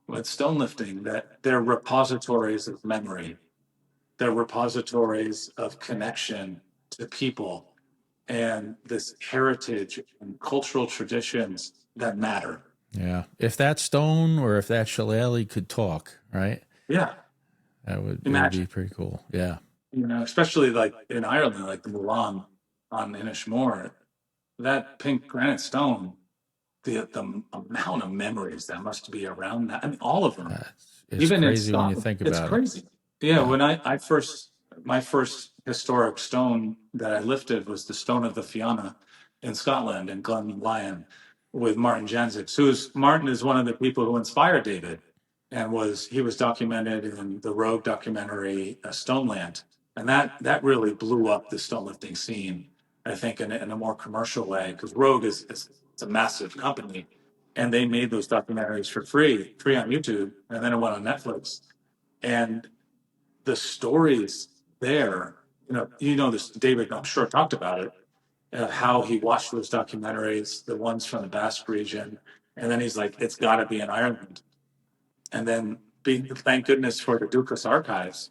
with stone lifting, that they're repositories of memory, they're repositories of connection to people and this heritage and cultural traditions that matter. yeah. If that stone or if that shillelagh could talk, right? Yeah, It would be imagine, pretty cool. Yeah, especially like in Ireland, like the Mulan on Inishmore, that pink granite stone, the amount of memories that must be around that. I mean, all of them, it's even in crazy when you Scotland, think it's about it. crazy. Yeah, Yeah, when my first historic stone that I lifted was the stone of the Fianna in Scotland, in Glen Lyon, with Martin Janzik. Martin is one of the people who inspired David and he was documented in the Rogue documentary Stoneland, and that really blew up the stonelifting scene, I think, in a more commercial way, because Rogue is it's a massive company, and they made those documentaries for free on YouTube, and then it went on Netflix, and the stories there, this David, I'm sure, talked about it, how he watched those documentaries, the ones from the Basque region, and then he's like, it's got to be in Ireland. And then, thank goodness for the Dúchas archives,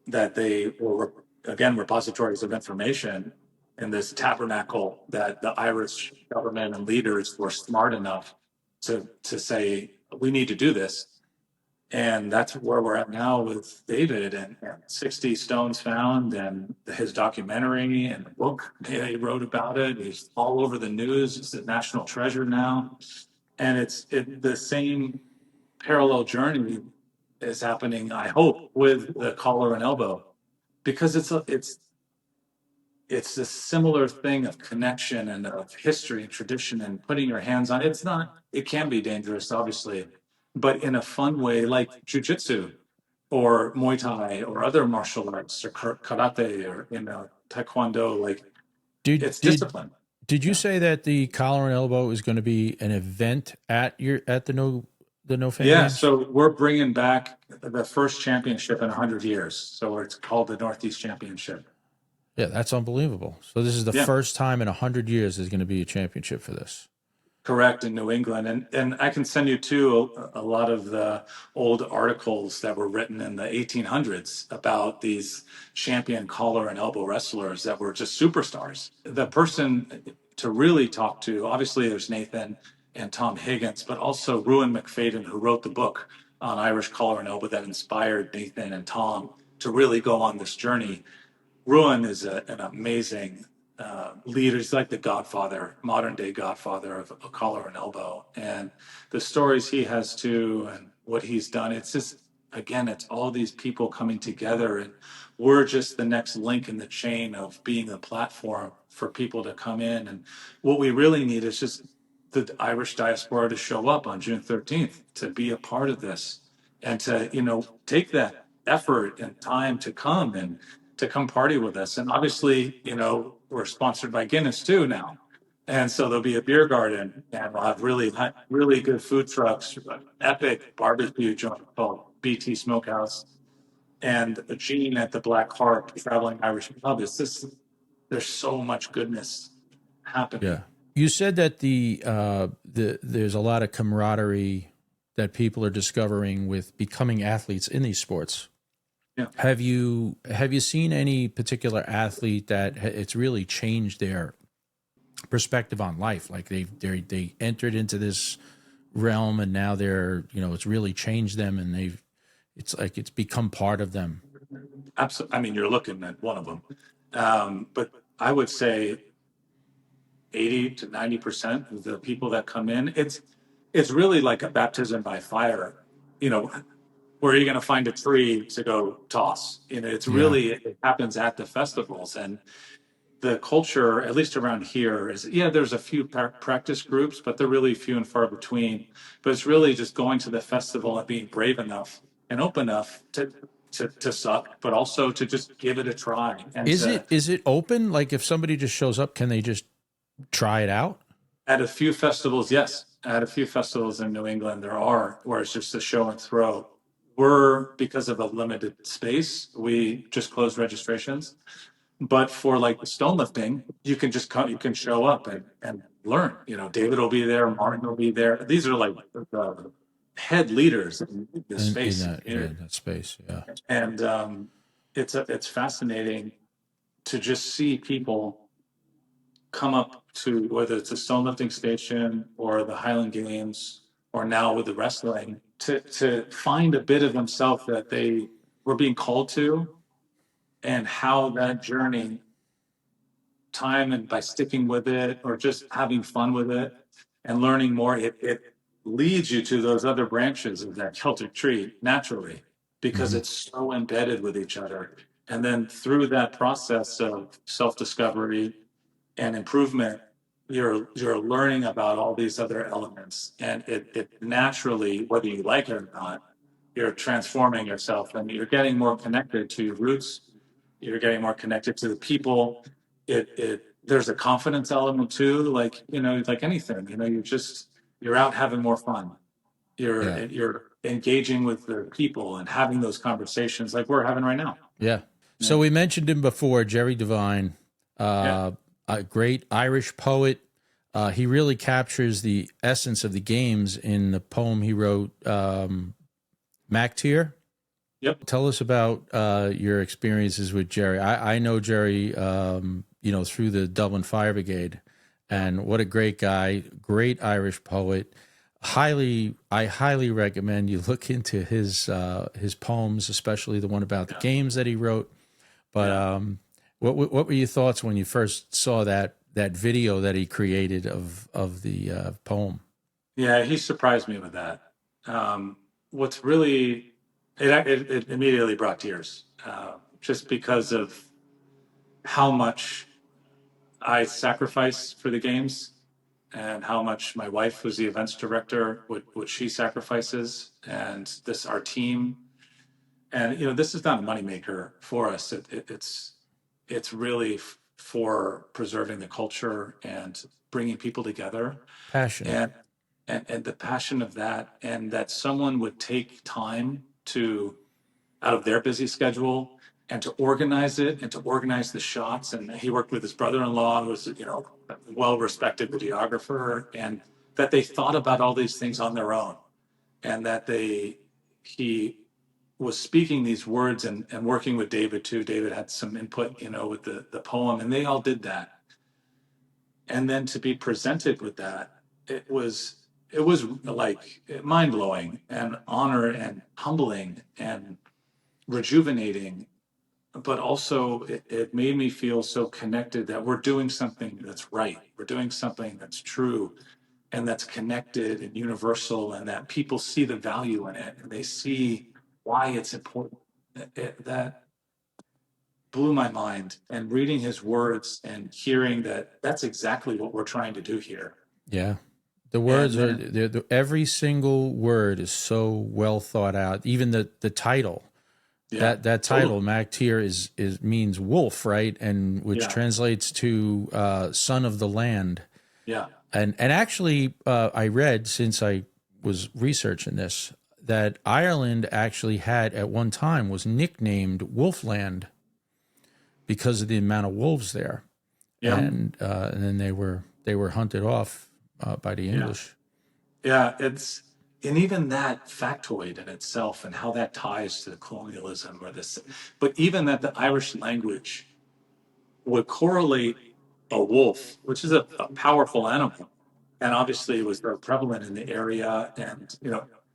that they were, again, repositories of information in this tabernacle, that the Irish government and leaders were smart enough to say, we need to do this. And that's where we're at now with David, and 60 stones found, and his documentary and the book he wrote about it. He's all over the news. It's a national treasure now. And it's the same parallel journey is happening, I hope, with the collar and elbow, because it's a similar thing of connection and of history and tradition and putting your hands on it. It can be dangerous, obviously, but in a fun way, like jujitsu or Muay Thai or other martial arts or karate or, Taekwondo, like Did it's did discipline. did you Yeah. say that the collar and elbow is going to be an event at the No Fame Yeah. Games? So we're bringing back the first championship in 100 years. So it's called the Northeast Championship. Yeah, that's unbelievable. So this is the Yeah. first time in 100 years there's going to be a championship for this. Correct, in New England, and I can send you too a lot of the old articles that were written in the 1800s about these champion collar and elbow wrestlers that were just superstars. The person to really talk to, obviously, there's Nathan and Tom Higgins, but also Ruan McFadden, who wrote the book on Irish collar and elbow that inspired Nathan and Tom to really go on this journey. Ruan is an amazing leader. He's like the godfather, modern day godfather of a collar and elbow. And the stories he has too, and what he's done, it's just, again, it's all these people coming together. And we're just the next link in the chain of being a platform for people to come in. And what we really need is just the Irish diaspora to show up on June 13th, to be a part of this, and to, take that effort and time to come and to come party with us. And obviously, we're sponsored by Guinness too now. And so there'll be a beer garden, and we'll have really good food trucks, epic barbecue joint called BT Smokehouse, and a Gene at the Black Harp, traveling Irish pub. There's so much goodness happening. Yeah. You said that there's a lot of camaraderie that people are discovering with becoming athletes in these sports. Yeah. Have you seen any particular athlete that it's really changed their perspective on life? Like they entered into this realm and now it's really changed them, and it's become part of them. Absolutely. I mean, you're looking at one of them. But I would say 80 to 90% of the people that come in, it's really like a baptism by fire. Where are you going to find a tree to go toss? It's really, it happens at the festivals. And the culture, at least around here, is, there's a few practice groups, but they're really few and far between. But it's really just going to the festival and being brave enough and open enough to suck, but also to just give it a try. And Is it open? Like if somebody just shows up, can they just try it out? At a few festivals, yes. At a few festivals in New England, there are, where it's just a show and throw. Because of a limited space, we just closed registrations. But for like the stone lifting, you can just come, you can show up and learn. David will be there, Martin will be there. These are like the head leaders in the space. In that space, yeah. And it's fascinating to just see people come up to, whether it's a stone lifting station or the Highland Games or now with the wrestling, to find a bit of themselves that they were being called to, and how that journey, time and by sticking with it or just having fun with it and learning more, it leads you to those other branches of that Celtic tree naturally, because it's so embedded with each other. And then through that process of self-discovery and improvement, you're learning about all these other elements, and it naturally, whether you like it or not, you're transforming yourself, and you're getting more connected to your roots. You're getting more connected to the people. There's a confidence element too, like, like anything, you're out having more fun. Yeah. You're engaging with the people and having those conversations like we're having right now. Yeah. Yeah. So we mentioned him before, Jerry Devine, Yeah. a great Irish poet. He really captures the essence of the games in the poem he wrote, Mac Tíre. Yep. Tell us about your experiences with Jerry. I know Jerry, through the Dublin Fire Brigade, and what a great guy, great Irish poet. I highly recommend you look into his poems, especially the one about the games that he wrote. But what were your thoughts when you first saw that video that he created of the poem? Yeah, he surprised me with that. What's really it immediately brought tears, just because of how much I sacrificed for the games, and how much my wife, who's the events director, what she sacrifices, and this our team. And this is not a moneymaker for us. It's really for preserving the culture and bringing people together, Passionate. and the passion of that, and that someone would take time to out of their busy schedule and to organize it and to organize the shots. And he worked with his brother-in-law, who was a well-respected videographer, and that they thought about all these things on their own, and that he was speaking these words, and working with David too. David had some input, with the poem, and they all did that. And then to be presented with that, it was like mind-blowing and honor and humbling and rejuvenating, but also it made me feel so connected that we're doing something that's right. We're doing something that's true and that's connected and universal, and that people see the value in it and they see why it's important. That blew my mind. And reading his words and hearing that that's exactly what we're trying to do here. Yeah. The And words then, every single word is so well thought out. Even the title, yeah, that title, totally. Mac Tíre, is means wolf, right? And which Yeah, translates to son of the land. yeah, And actually, I read, since I was researching this, that Ireland actually had at one time was nicknamed Wolfland because of the amount of wolves there, yeah, and then they were hunted off by the yeah. English. Yeah, and even that factoid in itself, and how that ties to the colonialism or this, but even that the Irish language would correlate a wolf, which is a powerful animal, and obviously it was very prevalent in the area, and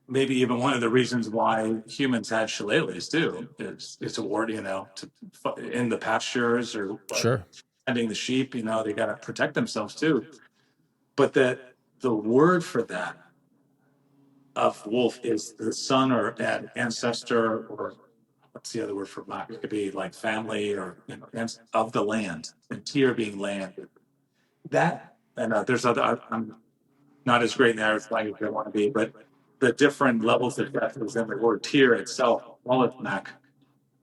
maybe even one of the reasons why humans had shillelaghs too is it's a word, in the pastures, or Sure, tending the sheep, they got to protect themselves too, but that the word for that of wolf is the son or an ancestor, or what's the other word for black? It could be like family, or of the land, and Tíre being land. That, and there's other. I'm not as great in the Irish language as I want to be, but the different levels of depth is in the word Tíre itself, all of Mac,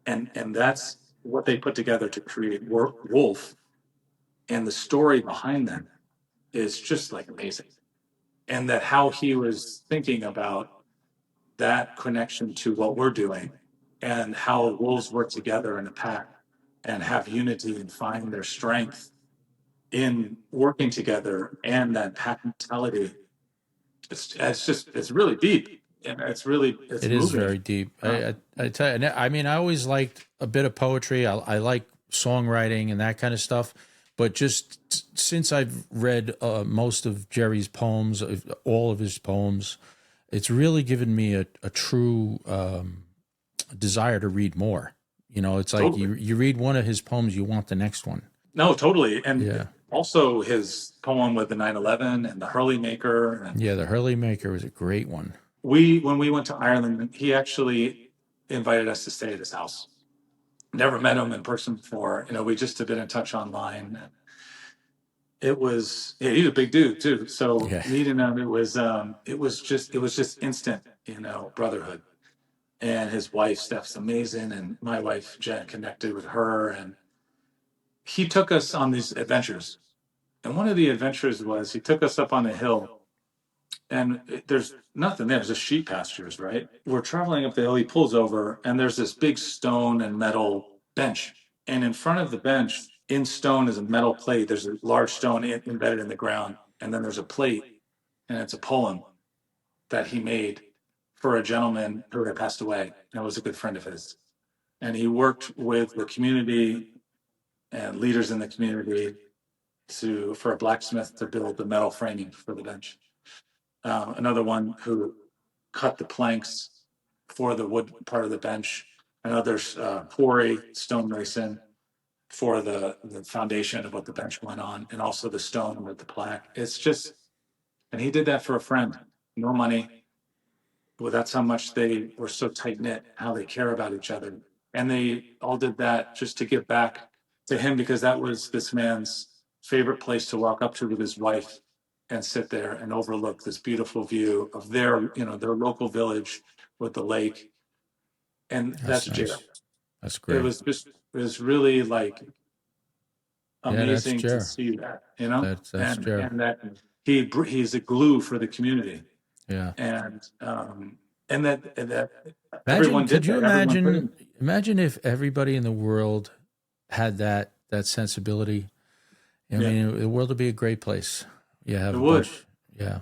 and that's what they put together to create wolf, and the story behind them is just like amazing, and that how he was thinking about that connection to what we're doing, and how wolves work together in a pack and have unity and find their strength in working together, and that pack mentality. It's really deep, and it's it is moving. very deep. Uh, I tell you, and I mean, I always liked a bit of poetry. I like songwriting and that kind of stuff. But just since I've read most of Jerry's poems, all of his poems, it's really given me a true desire to read more. It's like totally. you read one of his poems, you want the next one. No, totally. And Yeah. also his poem with the 9/11 and the Hurley Maker. And Yeah, the Hurley Maker was a great one. when we went to Ireland, he actually invited us to stay at his house. Never met him in person before. We just have been in touch online. It was, yeah, he's a big dude too. So Yeah. meeting him, it was just instant, brotherhood. and his wife Steph's amazing, and my wife Jen connected with her, and he took us on these adventures. And one of the adventures was he took us up on a hill, and there's nothing there. There's just sheep pastures, right? We're traveling up the hill. He pulls over, and there's this big stone and metal bench. And in front of the bench, in stone, is a metal plate. There's a large stone embedded in the ground, and then there's a plate, and it's a poem that he made for a gentleman who had passed away and was a good friend of his. And he worked with the community and leaders in the community for a blacksmith to build the metal framing for the bench. Another one who cut the planks for the wood part of the bench. Another quarry stonemason for the foundation of what the bench went on, and also the stone with the plaque. It's just, and he did that for a friend, no money. Well, that's how much they were so tight knit, how they care about each other. And they all did that just to give back to him, because that was this man's favorite place to walk up to with his wife and sit there and overlook this beautiful view of their local village with the lake. And that's nice. Jared. That's great. It was really like amazing to see that, That's Jared. and that he's a glue for the community. Yeah. And that everyone did. Could you imagine if everybody in the world had that sensibility? I mean, the world would be a great place. Yeah, it would. Yeah.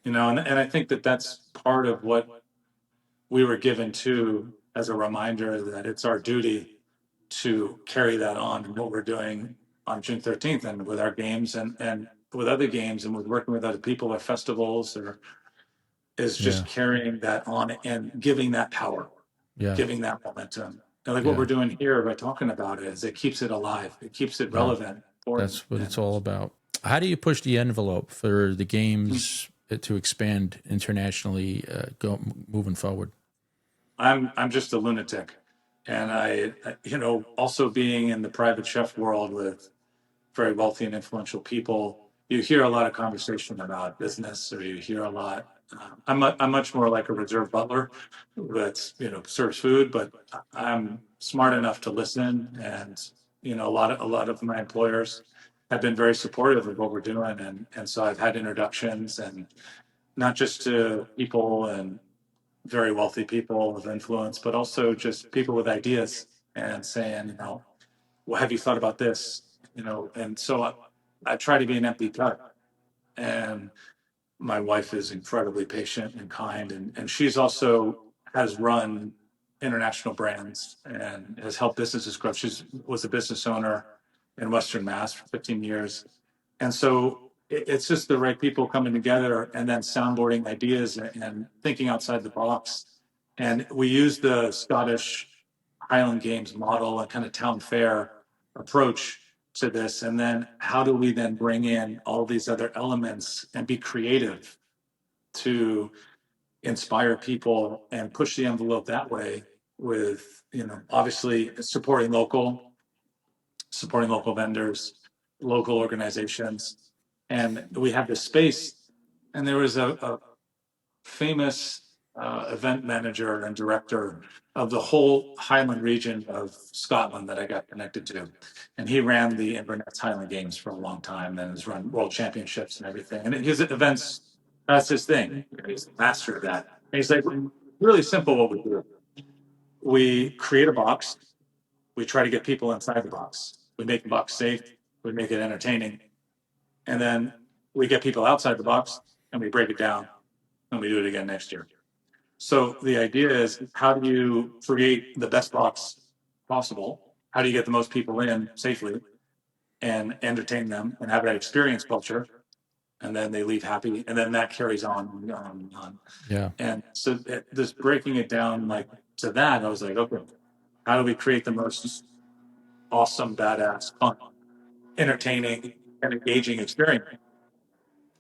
And I think that's part of what we were given too, as a reminder that it's our duty to carry that on, and what we're doing on June 13th and with our games and with other games and with working with other people at festivals, is just carrying that on and giving that power, giving that momentum. And what we're doing here by talking about it is it keeps it alive. It keeps it relevant. That's what it's all about. How do you push the envelope for the games to expand internationally, moving forward? I'm just a lunatic. And I also being in the private chef world with very wealthy and influential people, you hear a lot of conversation about business, or you hear a lot. I'm much more like a reserve butler that serves food, but I'm smart enough to listen. And a lot of my employers have been very supportive of what we're doing, and so I've had introductions, and not just to people and very wealthy people of influence, but also just people with ideas and saying, well, have you thought about this? And so I try to be an empty cup. And my wife is incredibly patient and kind, and she's also has run international brands and has helped businesses grow. She was a business owner in Western Mass for 15 years. And so it's just the right people coming together and then soundboarding ideas and thinking outside the box. And we use the Scottish Highland Games model, a kind of town fair approach to this. And then how do we then bring in all these other elements and be creative to inspire people and push the envelope that way with, obviously supporting local vendors, local organizations. And we have this space. And there was a famous event manager and director of the whole Highland region of Scotland that I got connected to. And he ran the Inverness Highland Games for a long time and has run world championships and everything. And his events, that's his thing. He's the master of that. And he's like, really simple what we do. We create a box. We try to get people inside the box. We make the box safe. We make it entertaining. And then we get people outside the box and we break it down and we do it again next year. So the idea is, how do you create the best box possible? How do you get the most people in safely and entertain them and have that experience culture? And then they leave happy, and then that carries on and on and on. Yeah. And so this breaking it down to that, I was like, okay, how do we create the most awesome, badass, fun, entertaining, and engaging experience?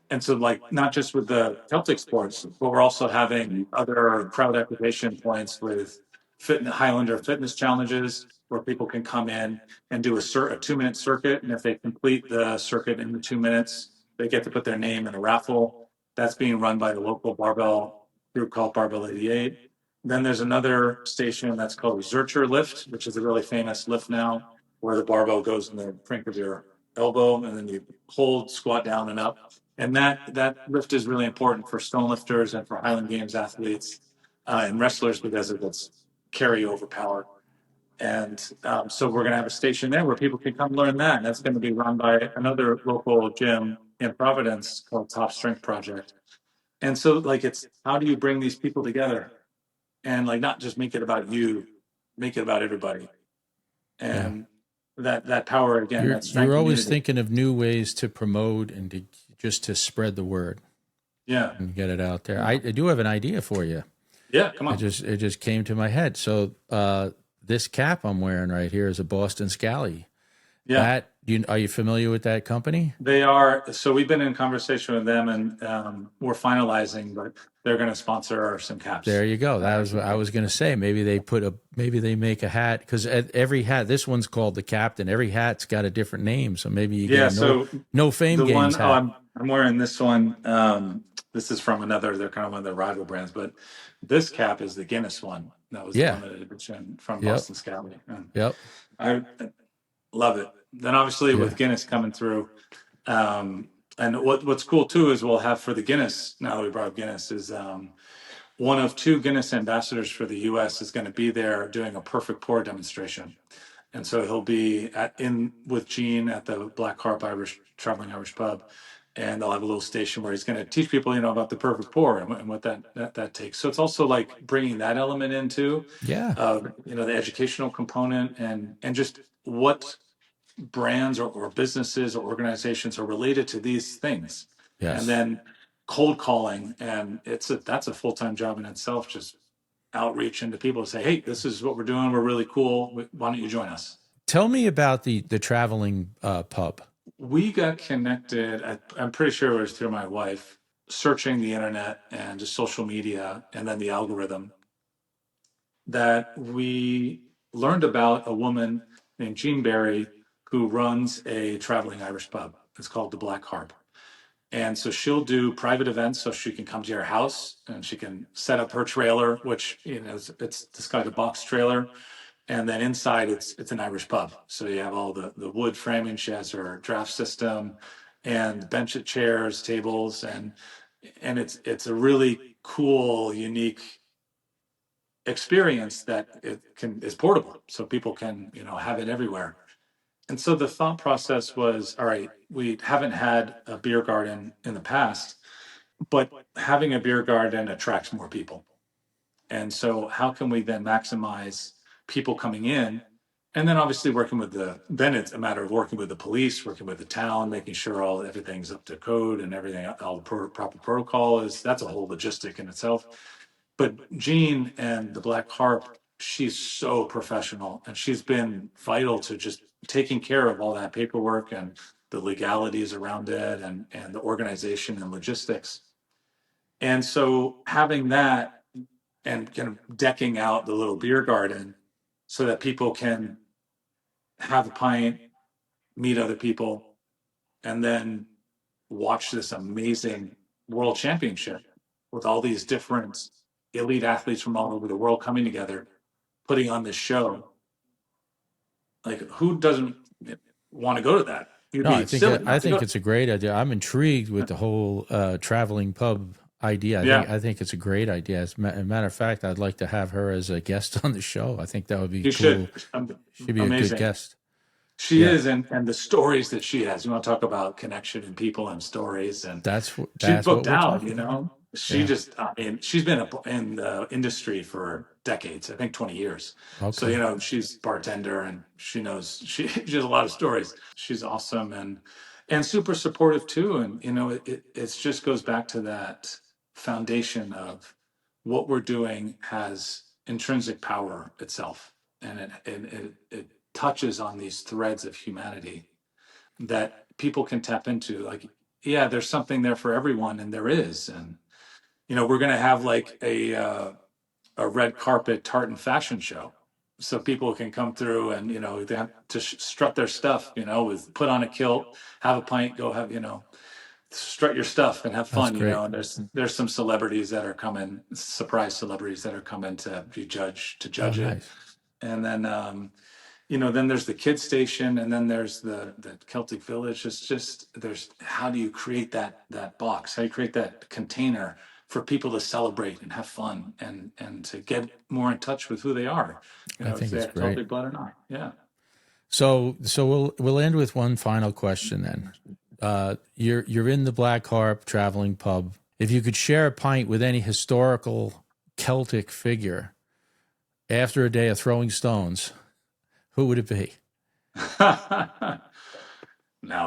And so, not just with the Celtic sports, but we're also having other crowd activation points with Highlander fitness challenges, where people can come in and do a 2-minute circuit. And if they complete the circuit in the 2 minutes, they get to put their name in a raffle. That's being run by the local barbell group called Barbell 88. Then there's another station that's called Zurcher lift, which is a really famous lift now, where the barbell goes in the crank of your elbow, and then you hold, squat down and up. And that lift is really important for stone lifters and for Highland Games athletes and wrestlers because of its carryover power. And so we're going to have a station there where people can come learn that. And that's going to be run by another local gym in Providence called Top Strength Project. And so, like, it's how do you bring these people together and, like, not just make it about you, make it about everybody. And that power, again, that strength. You're always thinking of new ways to promote and to spread the word. Yeah. And get it out there. I do have an idea for you. Yeah, come on. It just came to my head. So this cap I'm wearing right here is a Boston Scally. Yeah. Are you familiar with that company? They are. So we've been in conversation with them, and we're finalizing, but they're going to sponsor some caps. There you go. That was what I was going to say. Maybe they make a hat, because every hat. This one's called the Captain. Every hat's got a different name, so maybe you get no Fame Games hat. I'm wearing this one. This is from another. They're kind of one of their rival brands, but this cap is the Guinness one. That was the limited edition from Boston Scally. Yep. I love it. Then obviously with Guinness coming through, and what's cool too is we'll have for the Guinness, now that we brought up Guinness, is one of two Guinness ambassadors for the U.S. is going to be there doing a perfect pour demonstration. And so he'll be with Gene at the Black Harp Traveling Irish Pub, and they'll have a little station where he's going to teach people, about the perfect pour and what that takes. So it's also like bringing that element into, the educational component and just what brands or businesses or organizations are related to these things. Yes. And then cold calling, and that's a full-time job in itself, just outreach into people to say, hey, this is what we're doing. We're really cool. Why don't you join us? Tell me about the traveling pub. We got connected, I'm pretty sure it was through my wife, searching the internet and just social media, and then the algorithm, that we learned about a woman named Jean Barry who runs a traveling Irish pub. It's called the Black Harp. And so she'll do private events, so she can come to your house and she can set up her trailer, which it's this kind of box trailer. And then inside it's an Irish pub. So you have all the wood framing. She has her draft system and bench chairs, tables, and it's a really cool, unique experience that is portable. So people can, have it everywhere. And so the thought process was, all right, we haven't had a beer garden in the past, but having a beer garden attracts more people. And so how can we then maximize people coming in? And then obviously then it's a matter of working with the police, working with the town, making sure everything's up to code and everything, all the proper protocol that's a whole logistic in itself. But Jean and the Black Harp, she's so professional, and she's been vital to just taking care of all that paperwork and the legalities around it and the organization and logistics. And so having that and kind of decking out the little beer garden so that people can have a pint, meet other people, and then watch this amazing world championship with all these different elite athletes from all over the world coming together, putting on this show. Like, who doesn't want to go to that? I think it's a great idea. I'm intrigued with the whole traveling pub idea. I think it's a great idea. As a matter of fact, I'd like to have her as a guest on the show. I think that would be cool. She'd be amazing. A good guest. She is, and the stories that she has. You want to talk about connection and people and stories, and she's booked out. She's been in the industry for decades. I think 20 years. Okay. So she's bartender, and she has a lot of stories. She's awesome and super supportive too. And it just goes back to that foundation of what we're doing has intrinsic power itself, and it touches on these threads of humanity that people can tap into. Like, there's something there for everyone, and there is. And we're going to have like a red carpet tartan fashion show, so people can come through and they have to strut their stuff, with put on a kilt, have a pint, go have strut your stuff and have fun, great. And there's some celebrities that are coming, surprise celebrities that are coming to be judge it. Nice. And then, then there's the kids station, and then there's the Celtic village. It's just, how do you create that box? How do you create that container for people to celebrate and have fun and to get more in touch with who they are, I think if they it's have great. Celtic blood or not. Yeah. So we'll end with one final question then. You're in the Black Harp traveling pub. If you could share a pint with any historical Celtic figure after a day of throwing stones, who would it be? Now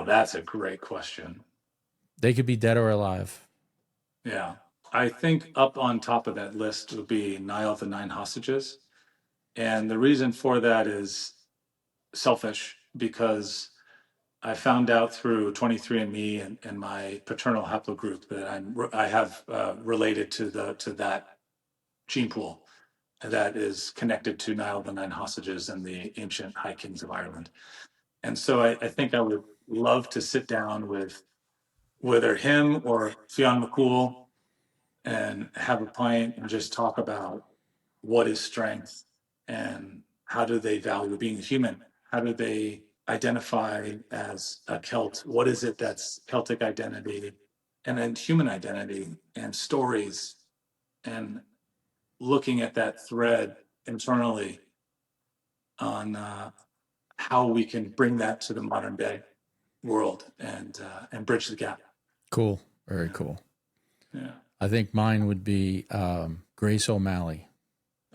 that's a great question. They could be dead or alive. Yeah. I think up on top of that list would be Niall of the Nine Hostages. And the reason for that is selfish, because I found out through 23andMe and my paternal haplogroup that I have related to that gene pool that is connected to Niall of the Nine Hostages and the ancient High Kings of Ireland. And so I think I would love to sit down with whether him or Fianna and have a pint and just talk about what is strength and how do they value being a human? How do they identify as a Celt? What is it that's Celtic identity and then human identity and stories, and looking at that thread internally on how we can bring that to the modern day world and bridge the gap. Cool. Very cool. Yeah. I think mine would be Grace O'Malley.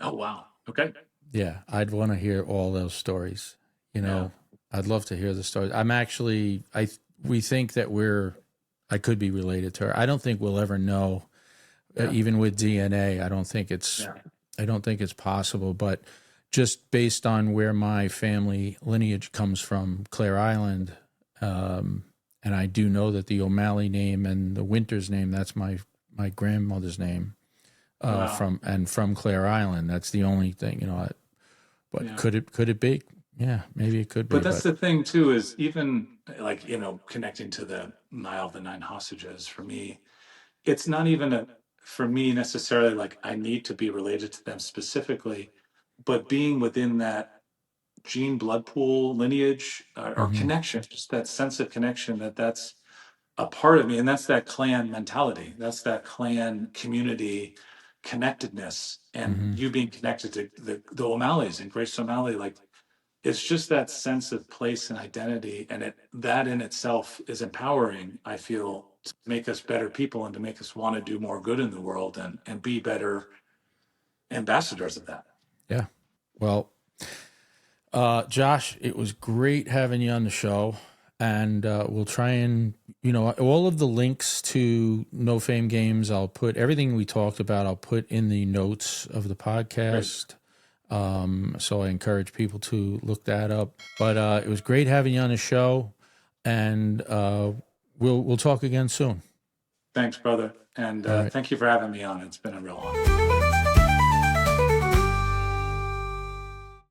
Oh, wow. Okay. Yeah, I'd want to hear all those stories. I'd love to hear the stories. We think that I could be related to her. I don't think we'll ever know, even with DNA. I don't think it's possible. But just based on where my family lineage comes from, Clare Island, and I do know that the O'Malley name and the Winters name, that's my grandmother's name, from Clare Island. That's the only thing, But could it be? Yeah, maybe it could be. But that's the thing too, is even like, connecting to the Niall of the Nine Hostages, for me, it's not even for me necessarily like I need to be related to them specifically, but being within that gene blood pool lineage or connection, just that sense of connection that's a part of me. And that's that clan mentality. That's that clan community connectedness, and you being connected to the O'Malleys and Grace O'Malley. Like, it's just that sense of place and identity. And that in itself is empowering, I feel, to make us better people and to make us want to do more good in the world and be better ambassadors of that. Yeah. Well, Josh, it was great having you on the show. And we'll try and, all of the links to No Fame Games, I'll put everything we talked about, I'll put in the notes of the podcast. So I encourage people to look that up. But it was great having you on the show, and we'll talk again soon. Thanks, brother. And right. Thank you for having me on. It's been a real honor.